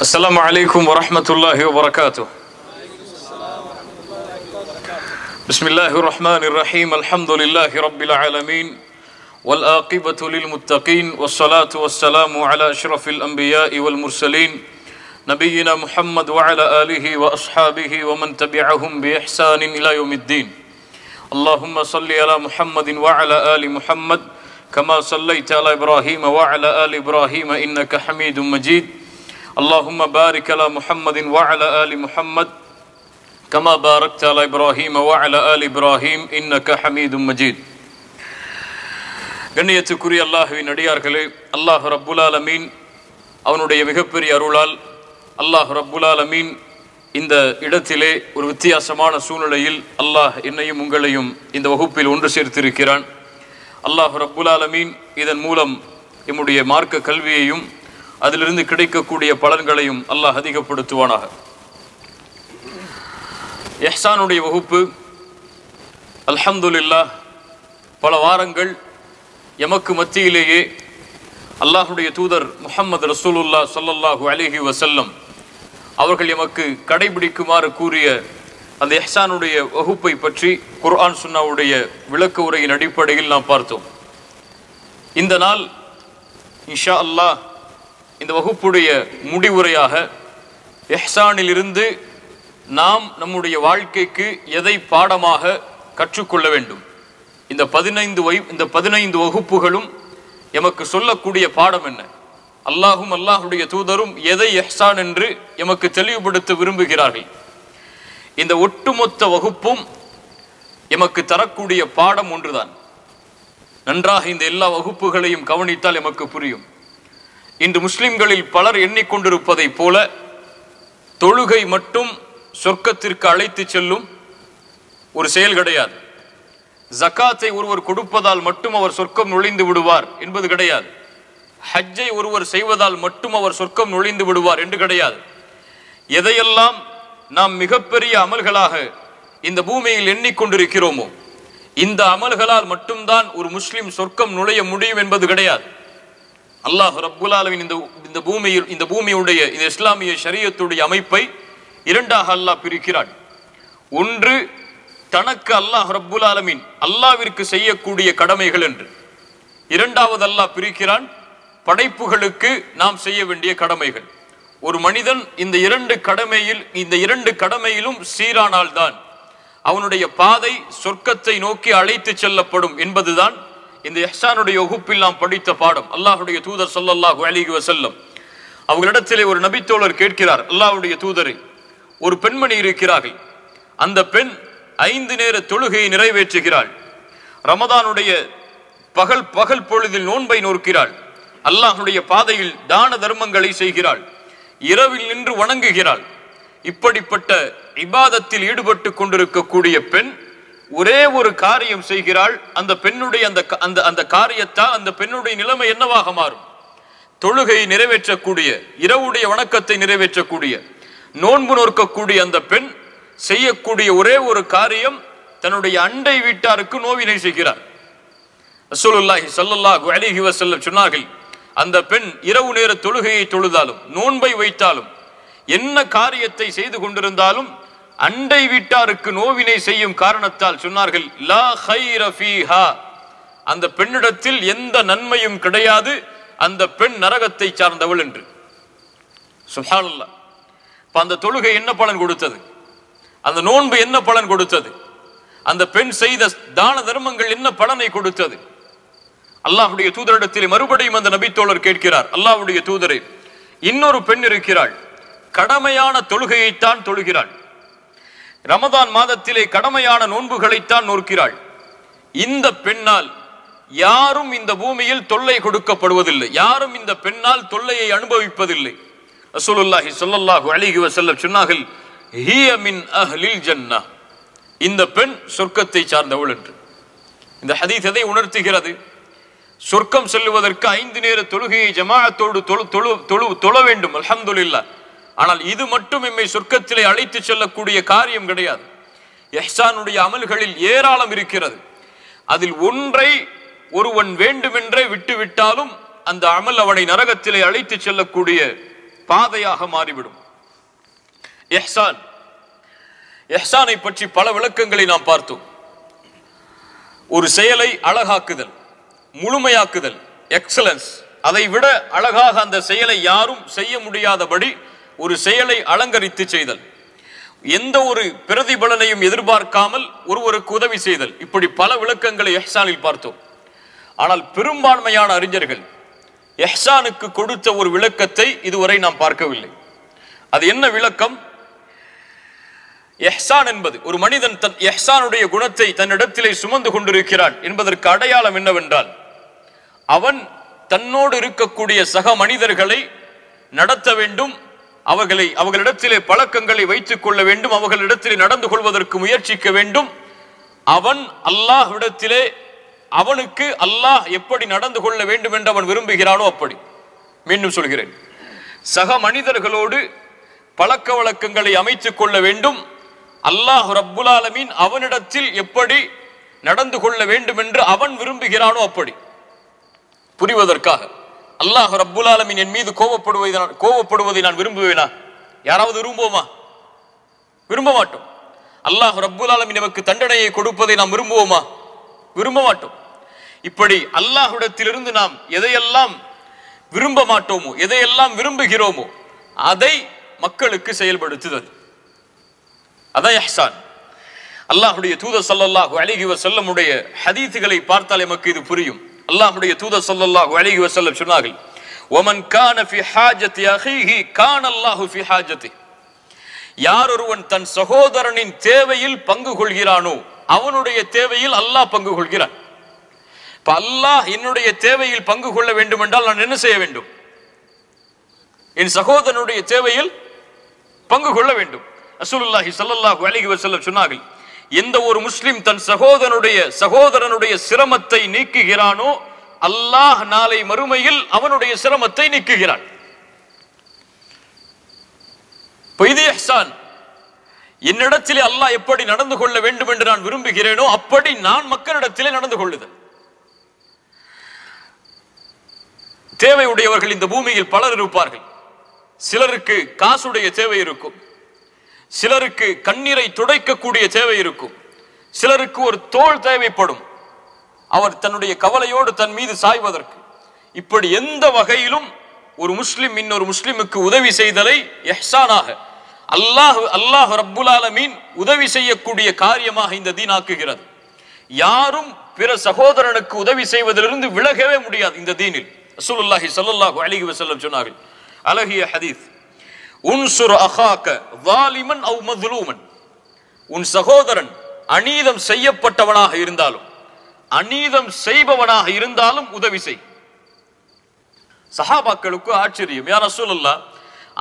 السلام عليكم ورحمة الله وبركاته. بسم الله الرحمن الرحيم. الحمد لله رب العالمين والعاقبة للمتقين والصلاة والسلام على أشرف الأنبياء والمرسلين نبينا محمد وعلى آله وأصحابه ومن تبعهم بإحسان إلى يوم الدين. اللهم صل على محمد وعلى آل محمد كما صليت على إبراهيم وعلى آل إبراهيم إنك حميد مجيد. اللهم بارك على محمد وعلى آل محمد كما باركت على إبراهيم وعلى آل إبراهيم إنك حميد مجيد. கண்ணியத்துக்குரிய அல்லாஹ்வின் அடியார்களே, அல்லாஹ் ரப்புல் ஆலமீன் அவனுடைய மிகப்பெரிய அருளால் அல்லாஹ் ரப்புல் ஆலமீன் இந்த இடத்திலே ஒரு வித்தியாசமான சூழ்நிலையில் அல்லாஹ் என்னையும் உங்களையும் இந்த வகுப்பில் ஒன்று சேர்த்திருக்கிறான். அல்லாஹ் ரப்புல் ஆலமீன் இதன் மூலம் நம்முடைய மார்க்க கல்வியையும் அதிலிருந்து கிடைக்கக்கூடிய பலன்களையும் அல்லாஹ் அதிகப்படுத்துவானாக. இஹ்சானுடைய வகுப்பு அல்ஹம்துலில்லாஹ் பல வாரங்கள் எமக்கு மத்தியிலேயே அல்லாஹுடைய தூதர் முஹம்மது ரசூலுல்லாஹ் ஸல்லல்லாஹு அலைஹி வஸல்லம் அவர்கள் எமக்கு கடைபிடிக்குமாறு கூறிய அந்த இஹ்சானுடைய வகுப்பை பற்றி குர்ஆன் சுன்னாவுடைய விளக்க உரையின் அடிப்படையில் நாம் பார்த்தோம். இந்த நாள் இன்ஷா அல்லாஹ் இந்த வகுப்புடைய முடிவுரையாக இஹ்சானிலிருந்து நாம் நம்முடைய வாழ்க்கைக்கு எதை பாடமாக கற்றுக்கொள்ள வேண்டும், இந்த 15 வகுப்புகளும் எமக்கு சொல்லக்கூடிய பாடம் என்ன, அல்லாஹும் அல்லாஹுடைய தூதரும் எதை இஹ்சான் என்று எமக்கு தெளிவுபடுத்த விரும்புகிறார்கள், இந்த ஒட்டுமொத்த வகுப்பும் எமக்கு தரக்கூடிய பாடம் ஒன்றுதான். நன்றாக இந்த எல்லா வகுப்புகளையும் கவனித்தால் எமக்கு புரியும். இன்று முஸ்லிம்களில் பலர் எண்ணிக்கொண்டிருப்பதை போல தொழுகை மட்டும் சொர்க்கத்திற்கு அழைத்து செல்லும் ஒரு செயல் கிடையாது. ஜகாத்தை ஒருவர் கொடுப்பதால் மட்டும் அவர் சொர்க்கம் நுழைந்து விடுவார் என்பது கிடையாது. ஹஜ்ஜை ஒருவர் செய்வதால் மட்டும் அவர் சொர்க்கம் நுழைந்து விடுவார் என்று கிடையாது. எதையெல்லாம் நாம் மிகப்பெரிய அமல்களாக இந்த பூமியில் எண்ணிக்கொண்டிருக்கிறோமோ இந்த அமல்களால் மட்டும்தான் ஒரு முஸ்லிம் சொர்க்கம் நுழைய முடியும் என்பது கிடையாது. அல்லாஹ் ரப்புல் ஆலமீன் இந்த பூமியுடைய இந்த இஸ்லாமிய ஷரியத்துடைய அமைப்பை இரண்டாக அல்லாஹ் பிரிக்கிறான். ஒன்று தனக்கு அல்லாஹ் ரப்புல் ஆலமீன் அல்லாஹ்விற்கு செய்யக்கூடிய கடமைகள் என்று, இரண்டாவது அல்லாஹ் பிரிக்கிறான் படைப்புகளுக்கு நாம் செய்ய வேண்டிய கடமைகள். ஒரு மனிதன் இந்த இரண்டு கடமையிலும் சீரானால்தான் அவனுடைய பாதை சொர்க்கத்தை நோக்கி அழைத்து செல்லப்படும் என்பதுதான் இந்த இஹ்சானுடைய வகுப்பில் நாம் படித்த பாடம். அல்லாஹுடைய தூதர் ஸல்லல்லாஹு அலைஹி வஸல்லம் அவர்களிடத்திலே ஒரு நபித்தோழர் கேட்கிறார், அல்லாஹ்வுடைய தூதரை, ஒரு பெண்மணி இருக்கிறார்கள், அந்த பெண் 5 நேர தொழுகையை நிறைவேற்றுகிறாள், ரமதானுடைய பகல் பொழுதில் நோன்பை நோக்கிறாள், அல்லாஹ்வுடைய பாதையில் தான தர்மங்களை செய்கிறாள், இரவில் நின்று வணங்குகிறாள். இப்படிப்பட்ட இபாதத்தில் ஈடுபட்டு கொண்டிருக்கக்கூடிய பெண் ஒரே ஒரு காரியம் செய்கிறாள். அந்த பெண்ணுடைய அந்த காரியத்தால் அந்த பெண்ணுடைய நிலைமை என்னவாக மாறும்? தொழுகையை நிறைவேற்றக்கூடிய, இரவுடைய வணக்கத்தை நிறைவேற்றக்கூடிய, நோன்பு நோக்கக்கூடிய அந்த பெண் செய்யக்கூடிய ஒரே ஒரு காரியம், தன்னுடைய அண்டை வீட்டாருக்கு நோவினை செய்கிறார். ரசூலுல்லாஹி ஸல்லல்லாஹு அலைஹி வஸல்லம் சொன்னார்கள், அந்த பெண் இரவு நேர தொழுகையை தொழுதாலும் நோன்பை வைத்தாலும் என்ன காரியத்தை செய்து கொண்டிருந்தாலும் அண்டை வீட்டாருக்கு நோவினை செய்யும் காரணத்தால் சொன்னார்கள், லா கைர ஃபீஹா, அந்த பெண்ணிடத்தில் எந்த நன்மையும் கிடையாது, அந்த பெண் நரகத்தை சார்ந்தவள் என்று. சுப்ஹானல்லாஹ். அந்த தொழுகை என்ன பலன் கொடுத்தது? அந்த நோன்பு என்ன பலன் கொடுத்தது? அந்த பெண் செய்த தான தர்மங்கள் என்ன பலனை கொடுத்தது? அல்லாஹ்வுடைய தூதரிடத்தில் மறுபடியும் அந்த நபித்தோழர் கேட்கிறார், அல்லாஹ்வுடைய தூதரே, இன்னொரு பெண் இருக்கிறாள், கடமையான தொழுகையைத்தான் தொழுகிறாள், ரமதான் மாதத்திலே கடமையான நோன்புகளைத்தான் நோக்கிறாள், இந்த பெண்ணால் யாரும் இந்த பூமியில் தொல்லை கொடுக்கப்படுவதில்லை, யாரும் இந்த பெண்ணால் தொல்லையை அனுபவிப்பதில்லை. ரசூலுல்லாஹி ஸல்லல்லாஹு அலைஹி வஸல்லம் சொன்னார்கள், ஹிய மின் அஹ்லில் ஜன்னah, இந்த பெண் சொர்க்கத்தை சார்ந்தவள் என்று. இந்த ஹதீஸ் எதை உணர்த்துகிறது? சொர்க்கம் செல்லுவதற்கு 5 நேர தொழுகையை ஜமாஅத்தோடு தொழ வேண்டும், அல்ஹம்துலில்லாஹ். ஆனால் இது மட்டும் எம்மை சொர்க்கத்திலே அழைத்து செல்லக்கூடிய காரியம் கிடையாது. இஹ்சானுடைய அமல்களில் ஏராளம் இருக்கிறது. அதில் ஒன்றை ஒருவன் வேண்டுமென்றே விட்டுவிட்டாலும் அந்த அமல் அவனை நரகத்திலே அழைத்து செல்லக்கூடிய பாதையாக மாறிவிடும். இஹ்சான், இஹ்சானை பற்றி பல விளக்கங்களை நாம் பார்த்தோம். ஒரு செயலை அழகாக்குதல், முழுமையாக்குதல், எக்ஸலன்ஸ். அதை விட அழகாக அந்த செயலை யாரும் செய்ய முடியாதபடி ஒரு செயலை அலங்கரித்து செய்தல், எந்த ஒரு பிரதிபலனையும் எதிர்பார்க்காமல் ஒருவருக்கு உதவி செய்தல். இப்படி பல விளக்கங்களை இஹ்சானில் பார்த்தோம். ஆனால் பெரும்பான்மையான அறிஞர்கள் இஹ்சானுக்கு கொடுத்த ஒரு விளக்கத்தை இதுவரை நாம் பார்க்கவில்லை. அது என்ன விளக்கம்? இஹ்சான் என்பது, ஒரு மனிதன் தன் இஹ்சானுடைய குணத்தை தன்னிடத்திலே சுமந்து கொண்டிருக்கிறான் என்பதற்கு அடையாளம் என்னவென்றால், அவன் தன்னோடு இருக்கக்கூடிய சக மனிதர்களை நடத்த வேண்டும், அவர்களிடத்திலே பழக்கங்களை வைத்துக் கொள்ள வேண்டும், அவர்களிடத்திலே நடந்து கொள்வதற்கு முயற்சிக்க வேண்டும். அவன் அல்லாஹ்விடத்திலே அவனுக்கு அல்லாஹ் எப்படி நடந்து கொள்ள வேண்டும் என்று அவன் விரும்புகிறானோ அப்படி. மீண்டும் சொல்கிறேன், சக மனிதர்களோடு பழக்க வழக்கங்களை அமைத்துக் கொள்ள வேண்டும். அல்லாஹ் ரப்புல் ஆலமீன் அவனிடத்தில் எப்படி நடந்து கொள்ள வேண்டும் என்று அவன் விரும்புகிறானோ அப்படி. புரிவதற்காக, அல்லாஹ் ரப்புல் ஆலமீன் என் மீது கோபப்படுவதை நான் விரும்புவேனா? யாராவது விரும்புவோமா? விரும்ப மாட்டோம். அல்லாஹ் ரப்புல் ஆலமீன் நமக்கு தண்டனையை கொடுப்பதை நாம் விரும்புவோமா? விரும்ப மாட்டோம். இப்படி அல்லாஹ்விடத்திலிருந்து நாம் எதையெல்லாம் விரும்ப மாட்டோமோ, எதையெல்லாம் விரும்புகிறோமோ அதை மக்களுக்கு செயல்படுத்துதல், அதான் இஹ்சான். அல்லாஹ்வுடைய தூதர் ஸல்லல்லாஹு அலைஹி வஸல்லமுடைய ஹதீஸ்களை பார்த்தால் நமக்கு இது புரியும். அல்லாஹ்வுடைய தூதர் ஸல்லல்லாஹு அலைஹி வஸல்லம் சொன்னார்கள், "வமன் கான ஃபி ஹாஜத்தி அஹீஹி கான அல்லாஹு ஃபி ஹாஜத்தி." யார் ஒருவன் தன் சகோதரனின் தேவையில் பங்கு கொள்கிறானோ அவனுடைய தேவையில் அல்லாஹ் பங்கு கொள்கிறான். இப்ப அல்லாஹ் என்னுடைய தேவையில் பங்கு கொள்ள வேண்டும் என்றால் நான் என்ன செய்ய வேண்டும்? என் சகோதரனுடைய தேவையில் பங்கு கொள்ள வேண்டும். ரசூலுல்லாஹி ஸல்லல்லாஹு அலைஹி வஸல்லம் சொன்னார்கள், எந்த ஒரு முஸ்லிம் தன் சகோதரனுடைய சிரமத்தை நீக்குகிறானோ அல்லாஹ் நாளை மறுமையில் அவனுடைய சிரமத்தை நீக்குகிறான். இது இஹ்சான். என்னிடத்திலே அல்லாஹ் எப்படி நடந்து கொள்ள வேண்டும் என்று நான் விரும்புகிறேனோ அப்படி நான் மக்களிடத்திலே நடந்து கொள்ளுதல். தேவையுடையவர்கள் இந்த பூமியில் பலர் இருப்பார்கள். சிலருக்கு காசுடைய தேவை இருக்கும், சிலருக்கு கண்ணீரை துடைக்கக்கூடிய தேவை இருக்கும், சிலருக்கு ஒரு தோள் தேவைப்படும், அவர் தன்னுடைய கவலையோடு தன் மீது சாய்வதற்கு. இப்படி எந்த வகையிலும் ஒரு முஸ்லிம் இன்னொரு முஸ்லிமுக்கு உதவி செய்தலை இஹ்சானாக அல்லாஹ் ரப்புல் ஆலமீன் உதவி செய்யக்கூடிய காரியமாக இந்த தீன் ஆக்குகிறது. யாரும் பிற சகோதரனுக்கு உதவி செய்வதிலிருந்து விலகவே முடியாது இந்த தீனில். ரசூலுல்லாஹி ஸல்லல்லாஹு அலைஹி வஸல்லம் சொன்னார்கள், அழகிய ஹதீஸ், உன்சுர் அஹாக ஸாலிமன் அவ் மظ்லூமன். உன் சகோதரன் அநீதம் செய்யப்பட்டவனாக இருந்தாலும் அநீதம் செய்பவனாக இருந்தாலும் உதவி செய். சஹாபாக்களுக்கு ஆச்சரியம், யா ரசூலல்லாஹ்,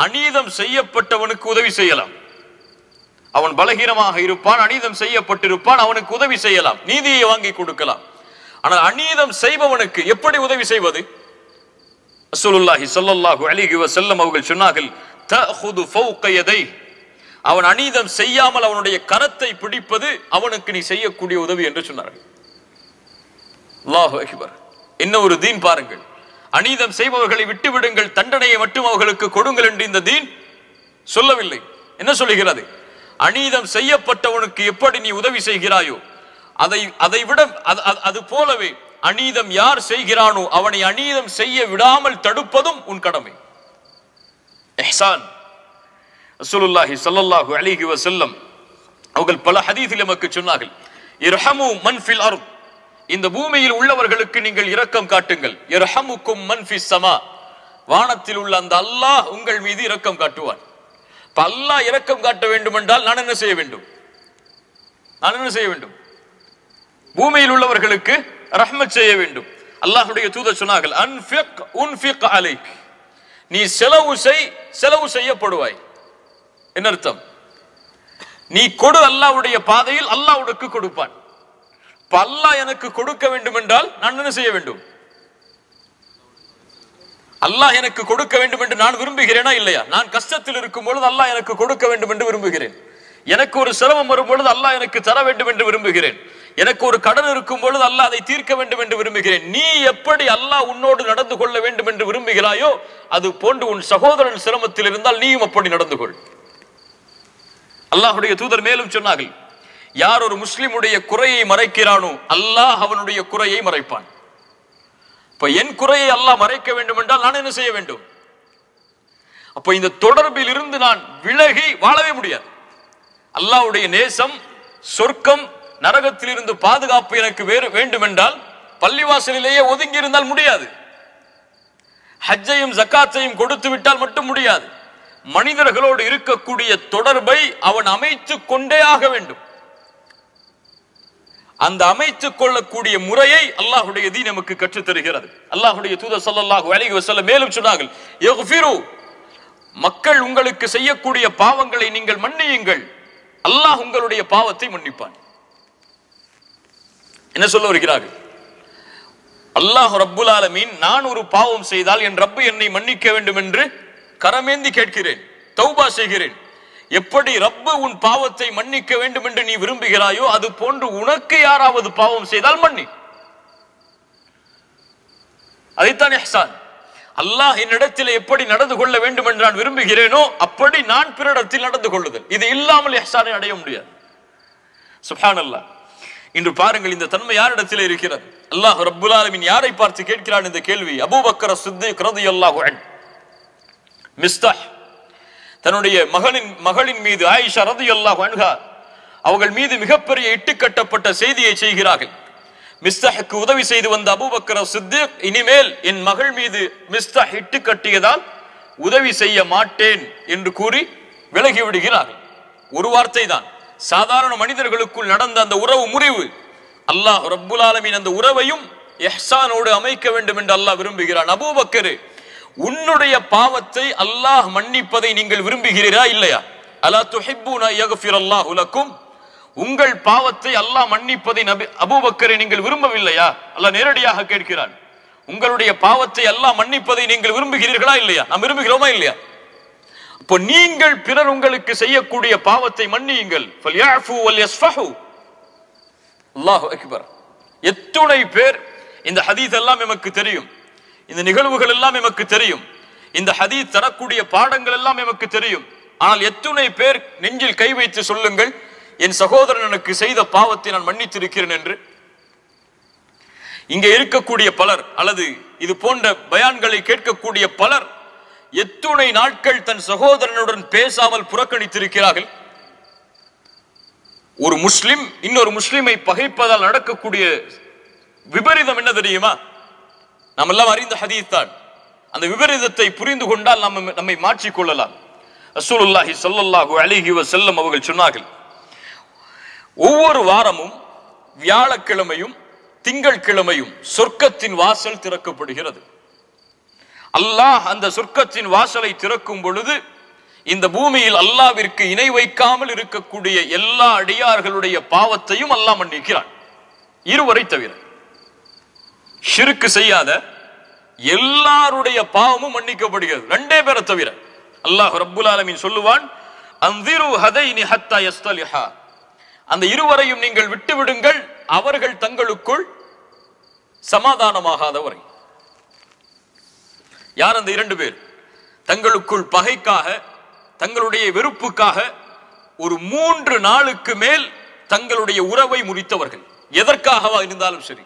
அநீதம் செய்யப்பட்டவனுக்கு உதவி செய்யலாம், அவன் பலகீனமாக இருப்பான், அநீதம் செய்யப்பட்டிருப்பான், அவனுக்கு உதவி செய்யலாம், நீதியை வாங்கி கொடுக்கலாம். ஆனால் அநீதம் செய்பவனுக்கு எப்படி உதவி செய்வது? ரசூலுல்லாஹி ஸல்லல்லாஹு அலைஹி வஸல்லம் அவர்கள் சொன்னார்கள், தஅஹுது ஃபௌக யதை. அவன் அநீதம் செய்யாமல் அவனுடைய கரத்தை பிடிப்பது அவனுக்கு நீ செய்யக்கூடிய உதவி என்று சொன்னார்கள். அல்லாஹு அக்பர். என்ன ஒரு தீன் பாருங்கள். அநீதம் செய்பவர்களை விட்டுவிடுங்கள், தண்டனையை மட்டும் அவர்களுக்கு கொடுங்கள் என்று இந்த தீன் சொல்லவில்லை. என்ன சொல்லுகிறது? அநீதம் செய்யப்பட்டவனுக்கு எப்படி நீ உதவி செய்கிறாயோ அதை விட அது போலவே அநீதம் யார் செய்கிறானோ அவனை அநீதம் செய்ய விடாமல் தடுப்பதும் உன் கடமை. இஹ்சான். ரசூலுல்லாஹி ஸல்லல்லாஹு அலைஹி வஸல்லம் அவர்கள் பல ஹதீஸில் நமக்கு சொன்னார்கள், இர்ஹமு மன் ஃபில் அர்த். இந்த பூமியில் உள்ளவர்களுக்கு நீங்கள் இரக்கம் காட்டுங்கள். இர்ஹமுக்கும் மன் ஃபிஸ் ஸமா. வானத்தில் உள்ள அந்த அல்லாஹ் உங்கள் மீது இரக்கம் காட்டுவான். அல்லாஹ் இரக்கம் காட்ட வேண்டும் என்றால் நான் என்ன செய்ய வேண்டும்? பூமியில் உள்ளவர்களுக்கு ரஹ்மத் செய்ய வேண்டும். அல்லாஹ்வுடைய தூதர் சொன்னார்கள், அன்ஃபிக் உன்ஃபிக் அலைக். நீ செலவு செய்யப்படுவாய். என்ன அர்த்தம்? நீ கொடு அல்லாஹ்வுடைய பாதையில், அல்லாஹ் உனக்கு கொடுப்பான். அல்லாஹ் எனக்கு கொடுக்க வேண்டும் என்றால் நான் என்ன செய்ய வேண்டும்? அல்லாஹ் எனக்கு கொடுக்க வேண்டும் என்று நான் விரும்புகிறேனா இல்லையா? நான் கஷ்டத்தில் இருக்கும் பொழுது அல்லாஹ் எனக்கு கொடுக்க வேண்டும் என்று விரும்புகிறேன். எனக்கு ஒரு சிரமம் வரும் பொழுது அல்லாஹ் எனக்கு தர வேண்டும் என்று விரும்புகிறேன். எனக்கு ஒரு கடன் இருக்கும் பொழுது அல்லாஹ் அதை தீர்க்க வேண்டும் என்று விரும்புகிறேன். நீ எப்படி அல்லாஹ் உன்னோடு நடந்து கொள்ள வேண்டும் என்று விரும்புகிறாயோ அது போன்று உன் சகோதரன் சிரமத்தில் இருந்தால் நீயும் அப்படி நடந்து கொள். அல்லாஹ்வுடைய தூதர் மேலும் சொன்னார்கள், யார் ஒரு முஸ்லிமுடைய குறையை மறைக்கிறானோ அல்லாஹ் அவனுடைய குறையை மறைப்பான். இப்ப என் குறையை அல்லாஹ் மறைக்க வேண்டும் என்றால் நான் என்ன செய்ய வேண்டும்? அப்ப இந்த தொடர்பில் இருந்து நான் விலகி வாழவே முடியாது. அல்லாஹ்வுடைய நேசம், சொர்க்கம், நரகத்தில் இருந்து பாதுகாப்பு எனக்கு வேறு வேண்டும் என்றால் பள்ளிவாசலிலேயே ஒதுங்கி இருந்தால் முடியாது. ஹஜ்ஜையும் ஜக்காத்தையும் கொடுத்து விட்டால் மட்டும் முடியாது. மனிதர்களோடு இருக்கக்கூடிய தொடர்பை அவன் அமைத்துக் கொண்டே ஆக வேண்டும். அந்த அமைத்துக் கொள்ளக்கூடிய முறையை அல்லாஹ்வுடைய தீன் நமக்கு கற்றுத் தருகிறது. அல்லாஹ்வுடைய தூதர் ஸல்லல்லாஹு அலைஹி வஸல்லம் மேலும் சொன்னார்கள், யக்ஃபிரு, மக்கள் உங்களுக்கு செய்யக்கூடிய பாவங்களை நீங்கள் மன்னியுங்கள், அல்லாஹ் உங்களுடைய பாவத்தை மன்னிப்பான். என்ன சொல்ல வருகிறார்கள்? அல்லாஹ் ரப்புல் ஆலமீன், நான் ஒரு பாவம் செய்தால் என் ரப்பு என்னை மன்னிக்க வேண்டும் என்று கரமேந்தி கேட்கிறேன், தௌபா செய்கிறேன். எப்படி ரப்பு உன் பாவத்தை மன்னிக்க வேண்டும் என்று நீ விரும்புகிறாயோ அது போன்று உனக்கு யாராவது பாவம் செய்தால் மன்னி. அதைத்தான் இஹ்சான். அல்லாஹ் என்னிடத்தில் எப்படி நடந்து கொள்ள வேண்டும் என்று நான் விரும்புகிறேனோ அப்படி நான் பிறரிடத்தில் நடந்து கொள்ளுதல். இது இல்லாமல் இஹ்சானை அடைய முடியாது. சுப்ஹானல்லாஹ். இன்று பாருங்கள், இந்த தன்மை யாரிடத்தில் இருக்கிறது? அல்லாஹ் ரப்புல் ஆலமீன் யாரை பார்த்து கேட்கிறான் இந்த கேள்வி? அபூபக்கர் சித்திக் ரலியல்லாஹு அன்ஹு மிஸ்தாஹ் தன்னுடைய மகளின் மீது, ஆயிஷா ரலியல்லாஹு அன்ஹா அவர்கள் மீது மிகப்பெரிய இட்டுக்கட்டப்பட்ட செய்தியை செய்கிறார்கள். மிஸ்தாஹுக்கு உதவி செய்து வந்த அபூபக்கர் சித்திக் இனிமேல் என் மகள் மீது மிஸ்தாஹ் இட்டு கட்டியதால் உதவி செய்ய மாட்டேன் என்று கூறி விலகி விடுகிறார்கள். ஒரு வார்த்தை தான். சாதாரண மனிதர்களுக்குள் நடந்த அந்த உறவு முறிவு, அல்லாஹ் ரப்புல் ஆலமீன் அந்த உறவையும் இஹ்சானோடு அமைக்க வேண்டும் என்று அல்லாஹ் விரும்புகிறான். அபூபக்கர், உன்னுடைய பாவத்தை அல்லாஹ் மன்னிப்பதை நீங்கள் விரும்புகிறீரா இல்லையா? அலா துஹிப்பூன யக்ஃபிரல்லாஹு லக்கும், உங்கள் பாவத்தை அல்லாஹ் மன்னிப்பதை அபூபக்கரை நீங்கள் விரும்பவில்லையா? அல்லாஹ் நேரடியாக கேட்கிறான். உங்களுடைய பாவத்தை அல்லாஹ் மன்னிப்பதை நீங்கள் விரும்புகிறீர்களா இல்லையா? நாம் விரும்புகிறோமா இல்லையா? அப்போ நீங்கள் பிறர் உங்களுக்கு செய்யக்கூடிய பாவத்தை மன்னியுங்கள். ஃபல்யஃபு வல்யஸ்ஃபஹு. அல்லாஹு அக்பர். எத்துணை பேர் இந்த ஹதீஸ் எல்லாம் நமக்கு தெரியும், இந்த நிகழ்வுகள் எல்லாம் நமக்கு தெரியும், இந்த ஹதீஸ் தரக்கூடிய பாடங்கள் எல்லாம் நமக்கு தெரியும். ஆனால் எத்துணை பேர் நெஞ்சில் கை வைத்து சொல்லுங்கள், என் சகோதரன் எனக்கு செய்த பாவத்தை நான் மன்னித்திருக்கிறேன் என்று. இங்கே இருக்கக்கூடிய பலர் அல்லது இது போன்ற பயான்களை கேட்கக்கூடிய பலர் எத்துணை நாட்கள் தன் சகோதரனுடன் பேசாமல் புறக்கணித்திருக்கிறார்கள். ஒரு முஸ்லிம் இன்னொரு முஸ்லிமை பகைப்பதால் நடக்கக்கூடிய விபரீதம் என்ன தெரியுமா? நாம் எல்லாம் அறிந்த ஹதீஸ் தான். அந்த விபரீதத்தை புரிந்து கொண்டால் நம்மை மாற்றிக்கொள்ளலாம். ரசூலுல்லாஹி ஸல்லல்லாஹு அலைஹி வஸல்லம் அவர்கள் சொன்னார்கள், ஒவ்வொரு வாரமும் வியாழக்கிழமையும் திங்கட்கிழமையும் சொர்க்கத்தின் வாசல் திறக்கப்படுகிறது. அல்லாஹ் அந்த சொர்க்கத்தின் வாசலை திறக்கும் பொழுது இந்த பூமியில் அல்லாஹ்விற்கு இணை வைக்காமல் இருக்கக்கூடிய எல்லா அடியார்களுடைய பாவத்தையும் அல்லாஹ் மன்னிக்கிறான், இருவரை தவிர. ஷிர்க் செய்யாத எல்லாருடைய பாவமும் மன்னிக்கப்படுகிறது, ரெண்டே பேரை தவிர. அல்லாஹ் ரப்புல் ஆலமீன் சொல்லுவான், அன்திரு ஹதைனி ஹத்தா யஸ்தலிஹா, அந்த இருவரையும் நீங்கள் விட்டுவிடுங்கள், அவர்கள் தங்களுக்குள் சமாதானமாகாதவரை. யார் அந்த இரண்டு பேர்? தங்களுக்குள் பகைக்காக, தங்களுடைய வெறுப்புக்காக ஒரு 3 நாளுக்கு மேல் தங்களுடைய உறவை முறித்தவர்கள். எதற்காகவா இருந்தாலும் சரி,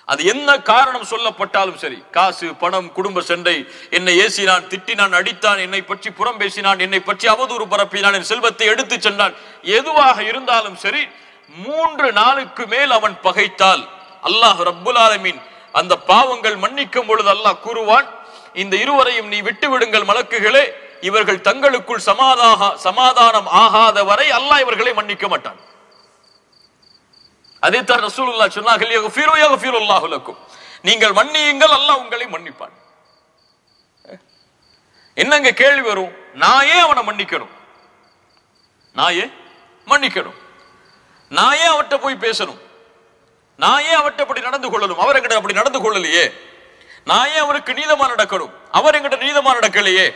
அது என்ன காரணம் சொல்லப்பட்டாலும் சரி, காசு, பணம், குடும்ப சண்டை, என்னை ஏசினான், திட்டினான், அடித்தான், என்னை பற்றி புறம் பேசினான், என்னை பற்றி அவதூறு பரப்பினான், என் செல்வத்தை எடுத்து சென்றான், எதுவாக இருந்தாலும் சரி 3 நாளுக்கு மேல் அவன் பகைத்தால் அல்லாஹ் ரப்புல் ஆலமீன் அந்த பாவங்கள் மன்னிக்கும் பொழுது அல்லாஹ் கூறுவான், இந்த இருவரையும் நீ விட்டு விடுங்கள் மலக்குகளே, இவர்கள் தங்களுக்குள் சமாதானம் ஆகாத வரை அல்லாஹ் இவர்களை மன்னிக்க மாட்டான். அதைத்தான் ரசூலுல்லாஹ் சொன்னார்கள், யக்ஃபிரு யக்ஃபிருல்லாஹு லக்கும், நீங்கள் மன்னியுங்கள், அல்லாஹ் உங்களை மன்னிப்பான். என்னங்க கேள்வி வரும்? நான் ஏன் அவனை மன்னிக்கணும்? நான் ஏன் மன்னிக்கணும்? நான் ஏன் அவர்கிட்ட போய் பேசணும்? நான் ஏன் அவர்கிட்ட அப்படி நடந்து கொள்ளணும்? அவர் என்கிட்ட அப்படி நடந்து கொள்ளலையே. நான் ஏன் அவருக்கு நீதமா நடக்கணும்? அவர் என்கிட்ட நீதமா நடக்கலையே.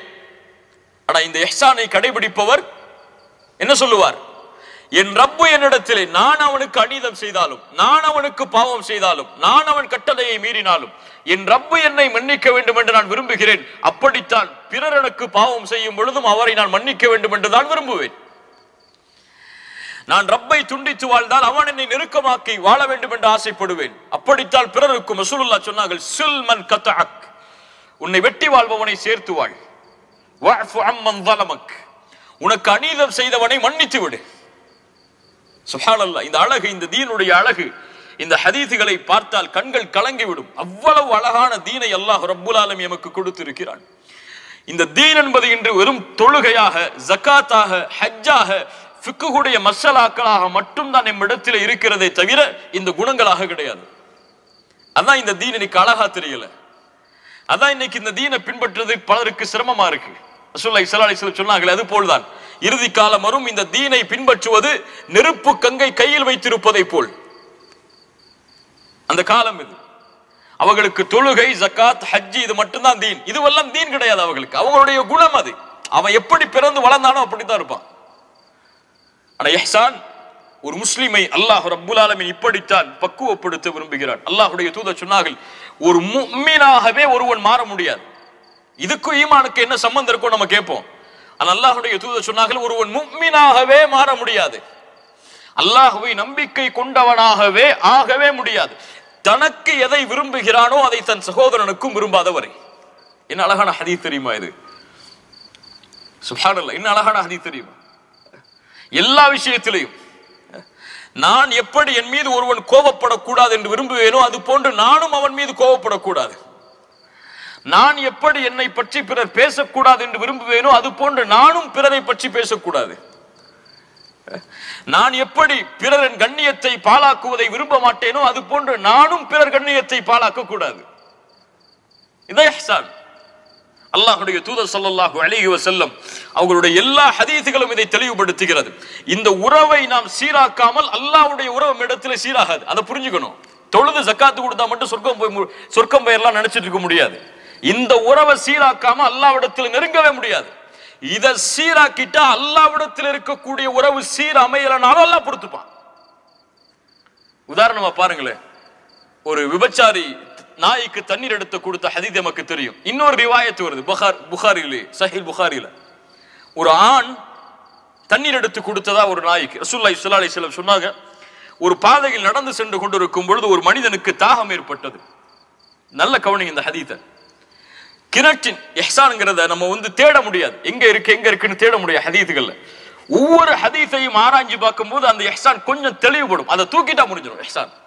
ஆனா இந்த இஹ்சானை கடைபிடிப்பவர் என்ன சொல்லுவார்? என் ரப்பு என்னிடத்திலே நான் அவனுக்கு அநீதம் செய்தாலும், நான் அவனுக்கு பாவம் செய்தாலும், நான் அவன் கட்டளையை மீறினாலும் என் ரப்பு என்னை மன்னிக்க வேண்டும் என்று நான் விரும்புகிறேன். அப்படித்தான் பிறர் எனக்கு பாவம் செய்யும் பொழுதும் அவரை நான் மன்னிக்க வேண்டும் என்று தான் விரும்புவேன். நான் ரப்பை துண்டித்து வாழ்ந்தால் அவன் என்னை நெருக்கமாக்கி வாழ வேண்டும் என்று ஆசைப்படுவேன். அப்படித்தான் பிறருக்கும் ரசூலுல்லாஹ் சொன்னார்கள், சில் மன் கதஅக், உன்னை வெட்டி வாழ்பவனை சேர்த்து வாழ். வஅஃபு அம்மன் ஸலமக், உனக்கு அநீதம் செய்தவனை மன்னித்து விடு. சுப்ஹானல்லாஹ். இந்த அழகு, இந்த தீனுடைய அழகு, இந்த ஹதீஸுகளை பார்த்தால் கண்கள் கலங்கிவிடும். அவ்வளவு அழகான தீனை அல்லாஹ் ரப்புல் ஆலமீன் நமக்கு கொடுத்திருக்கிறான். இந்த தீன் என்பது இன்று வெறும் தொழுகையாக, ஜகாத்தாக, ஹஜ்ஜாக, ஃபிக்ஹுடைய மஸ்அலாக்களாக மட்டும்தான் நம்மிடத்தில் இருக்கிறதே தவிர இந்த குணங்களாக கிடையாது. அதான் இந்த தீன் இன்னைக்கு அழகா தெரியல. அதான் இன்னைக்கு இந்த தீனை பின்பற்றுறது பலருக்கு சிரமமா இருக்கு. ரசூலுல்லாஹி ஸல்லல்லாஹு அலைஹி வஸல்லம் சொன்னார்கள், அது போல்தான் இறுதி காலம் வரும், இந்த தீனை பின்பற்றுவது நெருப்பு கங்கை கையில் வைத்திருப்பதை போல் அந்த காலம் இது. அவர்களுக்கு தொழுகை, ஜகாத், ஹஜ்ஜி இது மட்டும்தான் தீன். இதுவெல்லாம் தீன் கிடையாது அவர்களுக்கு. அவங்களுடைய குணம் அது. அவன் எப்படி பிறந்து வளர்ந்தானோ அப்படித்தான் இருப்பான். ஆனா இஹ்சான், ஒரு முஸ்லிமை அல்லாஹ் ரப்புல் ஆலமீன் இப்படித்தான் பக்குவப்படுத்த விரும்புகிறான். அல்லாஹ்வுடைய தூதர் சொன்னார்கள், ஒரு முஃமினாகவே ஒருவன் மாற முடியாது. இதுக்கும் ஈமானுக்கு என்ன சம்பந்தம் இருக்கோ நம்ம கேட்போம். ஆனா அல்லாஹ்வுடைய தூதர் சொன்னார்கள், ஒருவன் முஃமினாகவே மாற முடியாது, அல்லாஹ்வை நம்பிக்கை கொண்டவனாகவே ஆகவே முடியாது. தனக்கு எதை விரும்புகிறானோ அதை தன் சகோதரனுக்கும் விரும்பாதவரை. என்ன அழகான ஹதீஸ் தெரியுமா இது? சுப்ஹானல்லாஹ், என்ன அழகான ஹதீஸ் தெரியுமா? எல்லா விஷயத்திலையும் நான் எப்படி என் மீது ஒருவன் கோபப்படக்கூடாது என்று விரும்புவேனோ அது போன்று நானும் அவன் மீது கோபப்படக்கூடாது. நான் எப்படி என்னை பற்றி பிறர் பேசக்கூடாது என்று விரும்புவேனோ அது போன்று நானும் பிறரை பற்றி பேசக்கூடாது. நான் எப்படி பிறரின் கண்ணியத்தை பாழாக்குவதை விரும்ப மாட்டேனோ அது போன்று நானும் பிறர் கண்ணியத்தை பாழாக்க கூடாது. இதே இஹ்சான். அல்லாஹ்வுடைய தூதர் ஸல்லல்லாஹு அலைஹி வஸல்லம் அவங்களுடைய எல்லா ஹதீஸுகளும் இதை தெளிவுபடுத்துகிறது. இந்த உறவை நாம் சீராக்காமல் அல்லாஹ்வுடைய உறவு இடத்துல சீராகாது. அதை புரிஞ்சுக்கணும். தொழுது ஜகாத்து கொடுத்தா மட்டும் சொர்க்கம் போயிடலாம் நினைச்சிட்டு இருக்க முடியாது. இந்த உறவை சீராக்காம அல்லாஹ்விடத்தில் நெருங்கவே முடியாது. இதை சீராக்கிட்டா அல்லாஹ்விடத்தில் இருக்கக்கூடிய உறவு சீர் அமையலனாலும் அல்லாஹ் பொறுத்துப்பான். உதாரணமா பாருங்களேன், ஒரு விபச்சாரி நாய்க்கு தண்ணீர் எடுத்து கொடுத்த ஹதீஸ் நமக்கு தெரியும். இன்னொரு ரிவாயத் வருது புகாரிலே, சஹீஹ் புகாரில. ஒரு ஆண் தண்ணீர் எடுத்து கொடுத்ததா ஒரு நாய்க்கு. ரசூலுல்லாஹி ஸல்லல்லாஹு அலைஹி வஸல்லம் சொன்னாங்க, ஒரு பாதையில் நடந்து சென்று கொண்டிருக்கும் பொழுது ஒரு மனிதனுக்கு தாகம் ஏற்பட்டது. நல்ல கவனிங்க இந்த ஹதீஸை. கிணற்றின் இஹ்சான்ங்கிறத நம்ம தேட முடியாது, எங்க இருக்குன்னு தேட முடியாது ஹதீஸுகள்ல. ஒவ்வொரு ஹதீஸையும் ஆராய்ஞ்சு பார்க்கும்போது அந்த இஹ்சான் கொஞ்சம் தெளிவுபடும். அதை தூக்கிட்டா முடிஞ்சிடும்.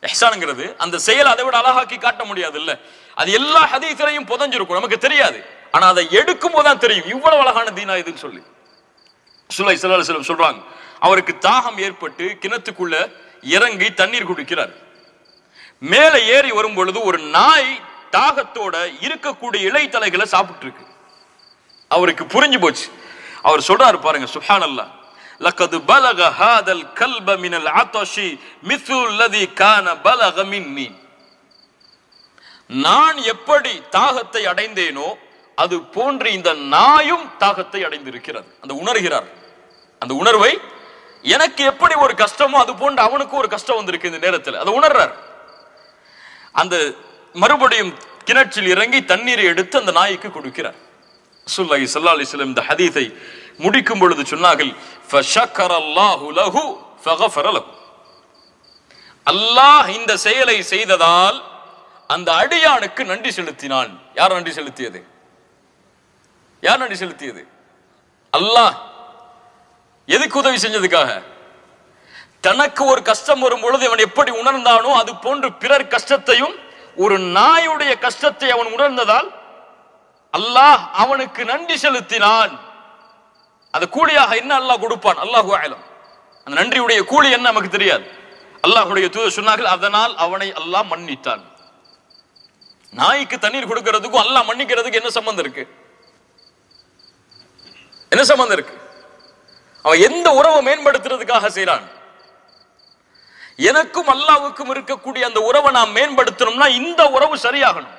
இஹ்சான்ங்கிறது அந்த செயல் அதை விட அழகாக்கி காட்ட முடியாது இல்ல. அது எல்லா ஹதீஸிலையும் புதஞ்சிருக்கும், நமக்கு தெரியாது. ஆனா அதை எடுக்கும் போதுதான் தெரியும் இவ்வளவு அழகான தீனா இதுன்னு சொல்லி. ரசூலுல்லாஹி ஸல்லல்லாஹு அலைஹி வஸல்லம் சொல்றாங்க, அவருக்கு தாகம் ஏற்பட்டு கிணத்துக்குள்ள இறங்கி தண்ணீர் குடிக்கிறார். மேலே ஏறி வரும் பொழுது ஒரு நாய் தாகத்தோட இருக்கக்கூடிய இலைத்தலைகளை சாப்பிட்டு இருக்கு. அவருக்கு புரிஞ்சு போச்சு. அவர் சொல்றாரு பாருங்க, சுப்ஹானல்லாஹ், லக்கது பலக ஹாதல் கல்ப மினல் அதஷி மிஸ்லுல் லதி கான பலக மின்னி. நான் எப்படி தாகத்தை அடைந்தேனோ அது போன்று இந்த நாயும் தாகத்தை அடைந்திருக்கிறது. அந்த உணர்கிறார். அந்த உணர்வை, எனக்கு எப்படி ஒரு கஷ்டமோ அது போன்று அவனுக்கு ஒரு கஷ்டம் வந்திருக்கு இந்த நேரத்தில், அதை உணர்றார். அந்த மறுபடியும் கிணற்றில் இறங்கி தண்ணீரை எடுத்து அந்த நாய்க்கு கொடுக்கிறார். ரசூலுல்லாஹி ஸல்லல்லாஹு அலைஹி வஸல்லம் இந்த ஹதீஸை முடிக்கும் பொழுது சொன்னார்கள், ஃபஷக்கரல்லாஹு லஹு ஃபகஃபர லஹு. அல்லாஹ் இந்த செயலை செய்ததால் அந்த அடியானுக்கு நன்றி செலுத்தினான். யார் நன்றி செலுத்தியது? யார் நன்றி செலுத்தியது? அல்லாஹ். எதுக்கு உதவி செஞ்சதுக்காக? தனக்கு ஒரு கஷ்டம் வரும் பொழுது அவன் எப்படி உணர்ந்தானோ அது போன்று பிறர் கஷ்டத்தையும், ஒரு நாயுடைய கஷ்டத்தை அவன் உணர்ந்ததால் அல்லாஹ் அவனுக்கு நன்றி செலுத்தினான். அது கூலியாக என்ன அல்லாஹ் கொடுப்பான், அல்லாஹு அலம். அந்த நன்றியுடைய கூலி என்ன நமக்கு தெரியாது. அல்லாஹ்வுடைய தூதர் சொன்னார்கள், அதனால் அவனை அல்லாஹ் மன்னித்தான். நாய்க்கு தண்ணீர் கொடுக்கிறதுக்கும் அல்லாஹ் மன்னிக்கிறதுக்கு என்ன சம்பந்தம் இருக்கு? என்ன சம்பந்தம் இருக்கு? அவன் எந்த உறவை மேம்படுத்துறதுக்காக செய்யறான்? எனக்கும் அல்லாஹ்வுக்கும் இருக்கக்கூடிய அந்த உறவை நாம் மேம்படுத்தணும்னா இந்த உறவு சரியாகணும்.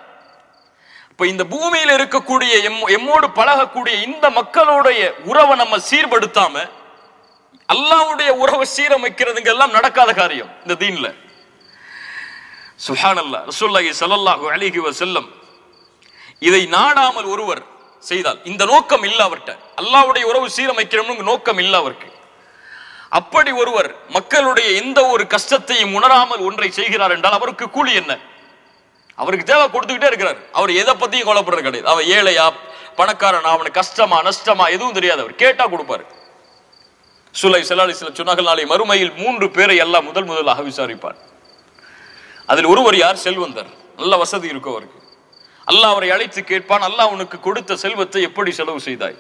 இப்ப இந்த பூமியில இருக்கக்கூடிய எம்மோடு பழகக்கூடிய இந்த மக்களுடைய உறவை நம்ம சீர்படுத்தாம அல்லாஹ்வுடைய உறவை சீரமைக்கிறதுங்க எல்லாம் நடக்காத காரியம் இந்த தீன்ல. சுப்ஹானல்லாஹ். ரசூலுல்லாஹி ஸல்லல்லாஹு அலைஹி வஸல்லம் இதை நாடாமல் ஒருவர் செய்தால், இந்த நோக்கம் இல்ல அவர்கிட்ட, அல்லாஹ்வுடைய உறவு சீரமைக்கணும்னு நோக்கம் இல்ல அவருக்கு, அப்படி ஒருவர் மக்களுடைய எந்த ஒரு கஷ்டத்தையும் உணராமல் ஒன்றை செய்கிறார் என்றால் அவருக்கு கூலி என்ன? அவருக்கு தேவை கொடுத்துக்கிட்டே இருக்கிறார். அவர் எதை பத்தியும் கவலைப்படுறது கிடையாது. அவர் ஏழையா பணக்காரனா, அவனுக்கு கஷ்டமா நஷ்டமா எதுவும் தெரியாது, அவர் கேட்டா கொடுப்பாரு. ரசூலுல்லாஹி ஸல்லல்லாஹு அலைஹி வஸல்லம் சொன்னார்கள், நாளை மறுமையில் 3 பேரை அல்லாஹ் முதலாக விசாரிப்பார். அதில் ஒருவர் யார்? செல்வந்தர், நல்ல வசதி இருக்கும் அவருக்கு. அல்லாஹ் அவரை அழைத்து கேட்பான், அல்லாஹ் உனக்கு கொடுத்த செல்வத்தை எப்படி செலவு செய்தாய்?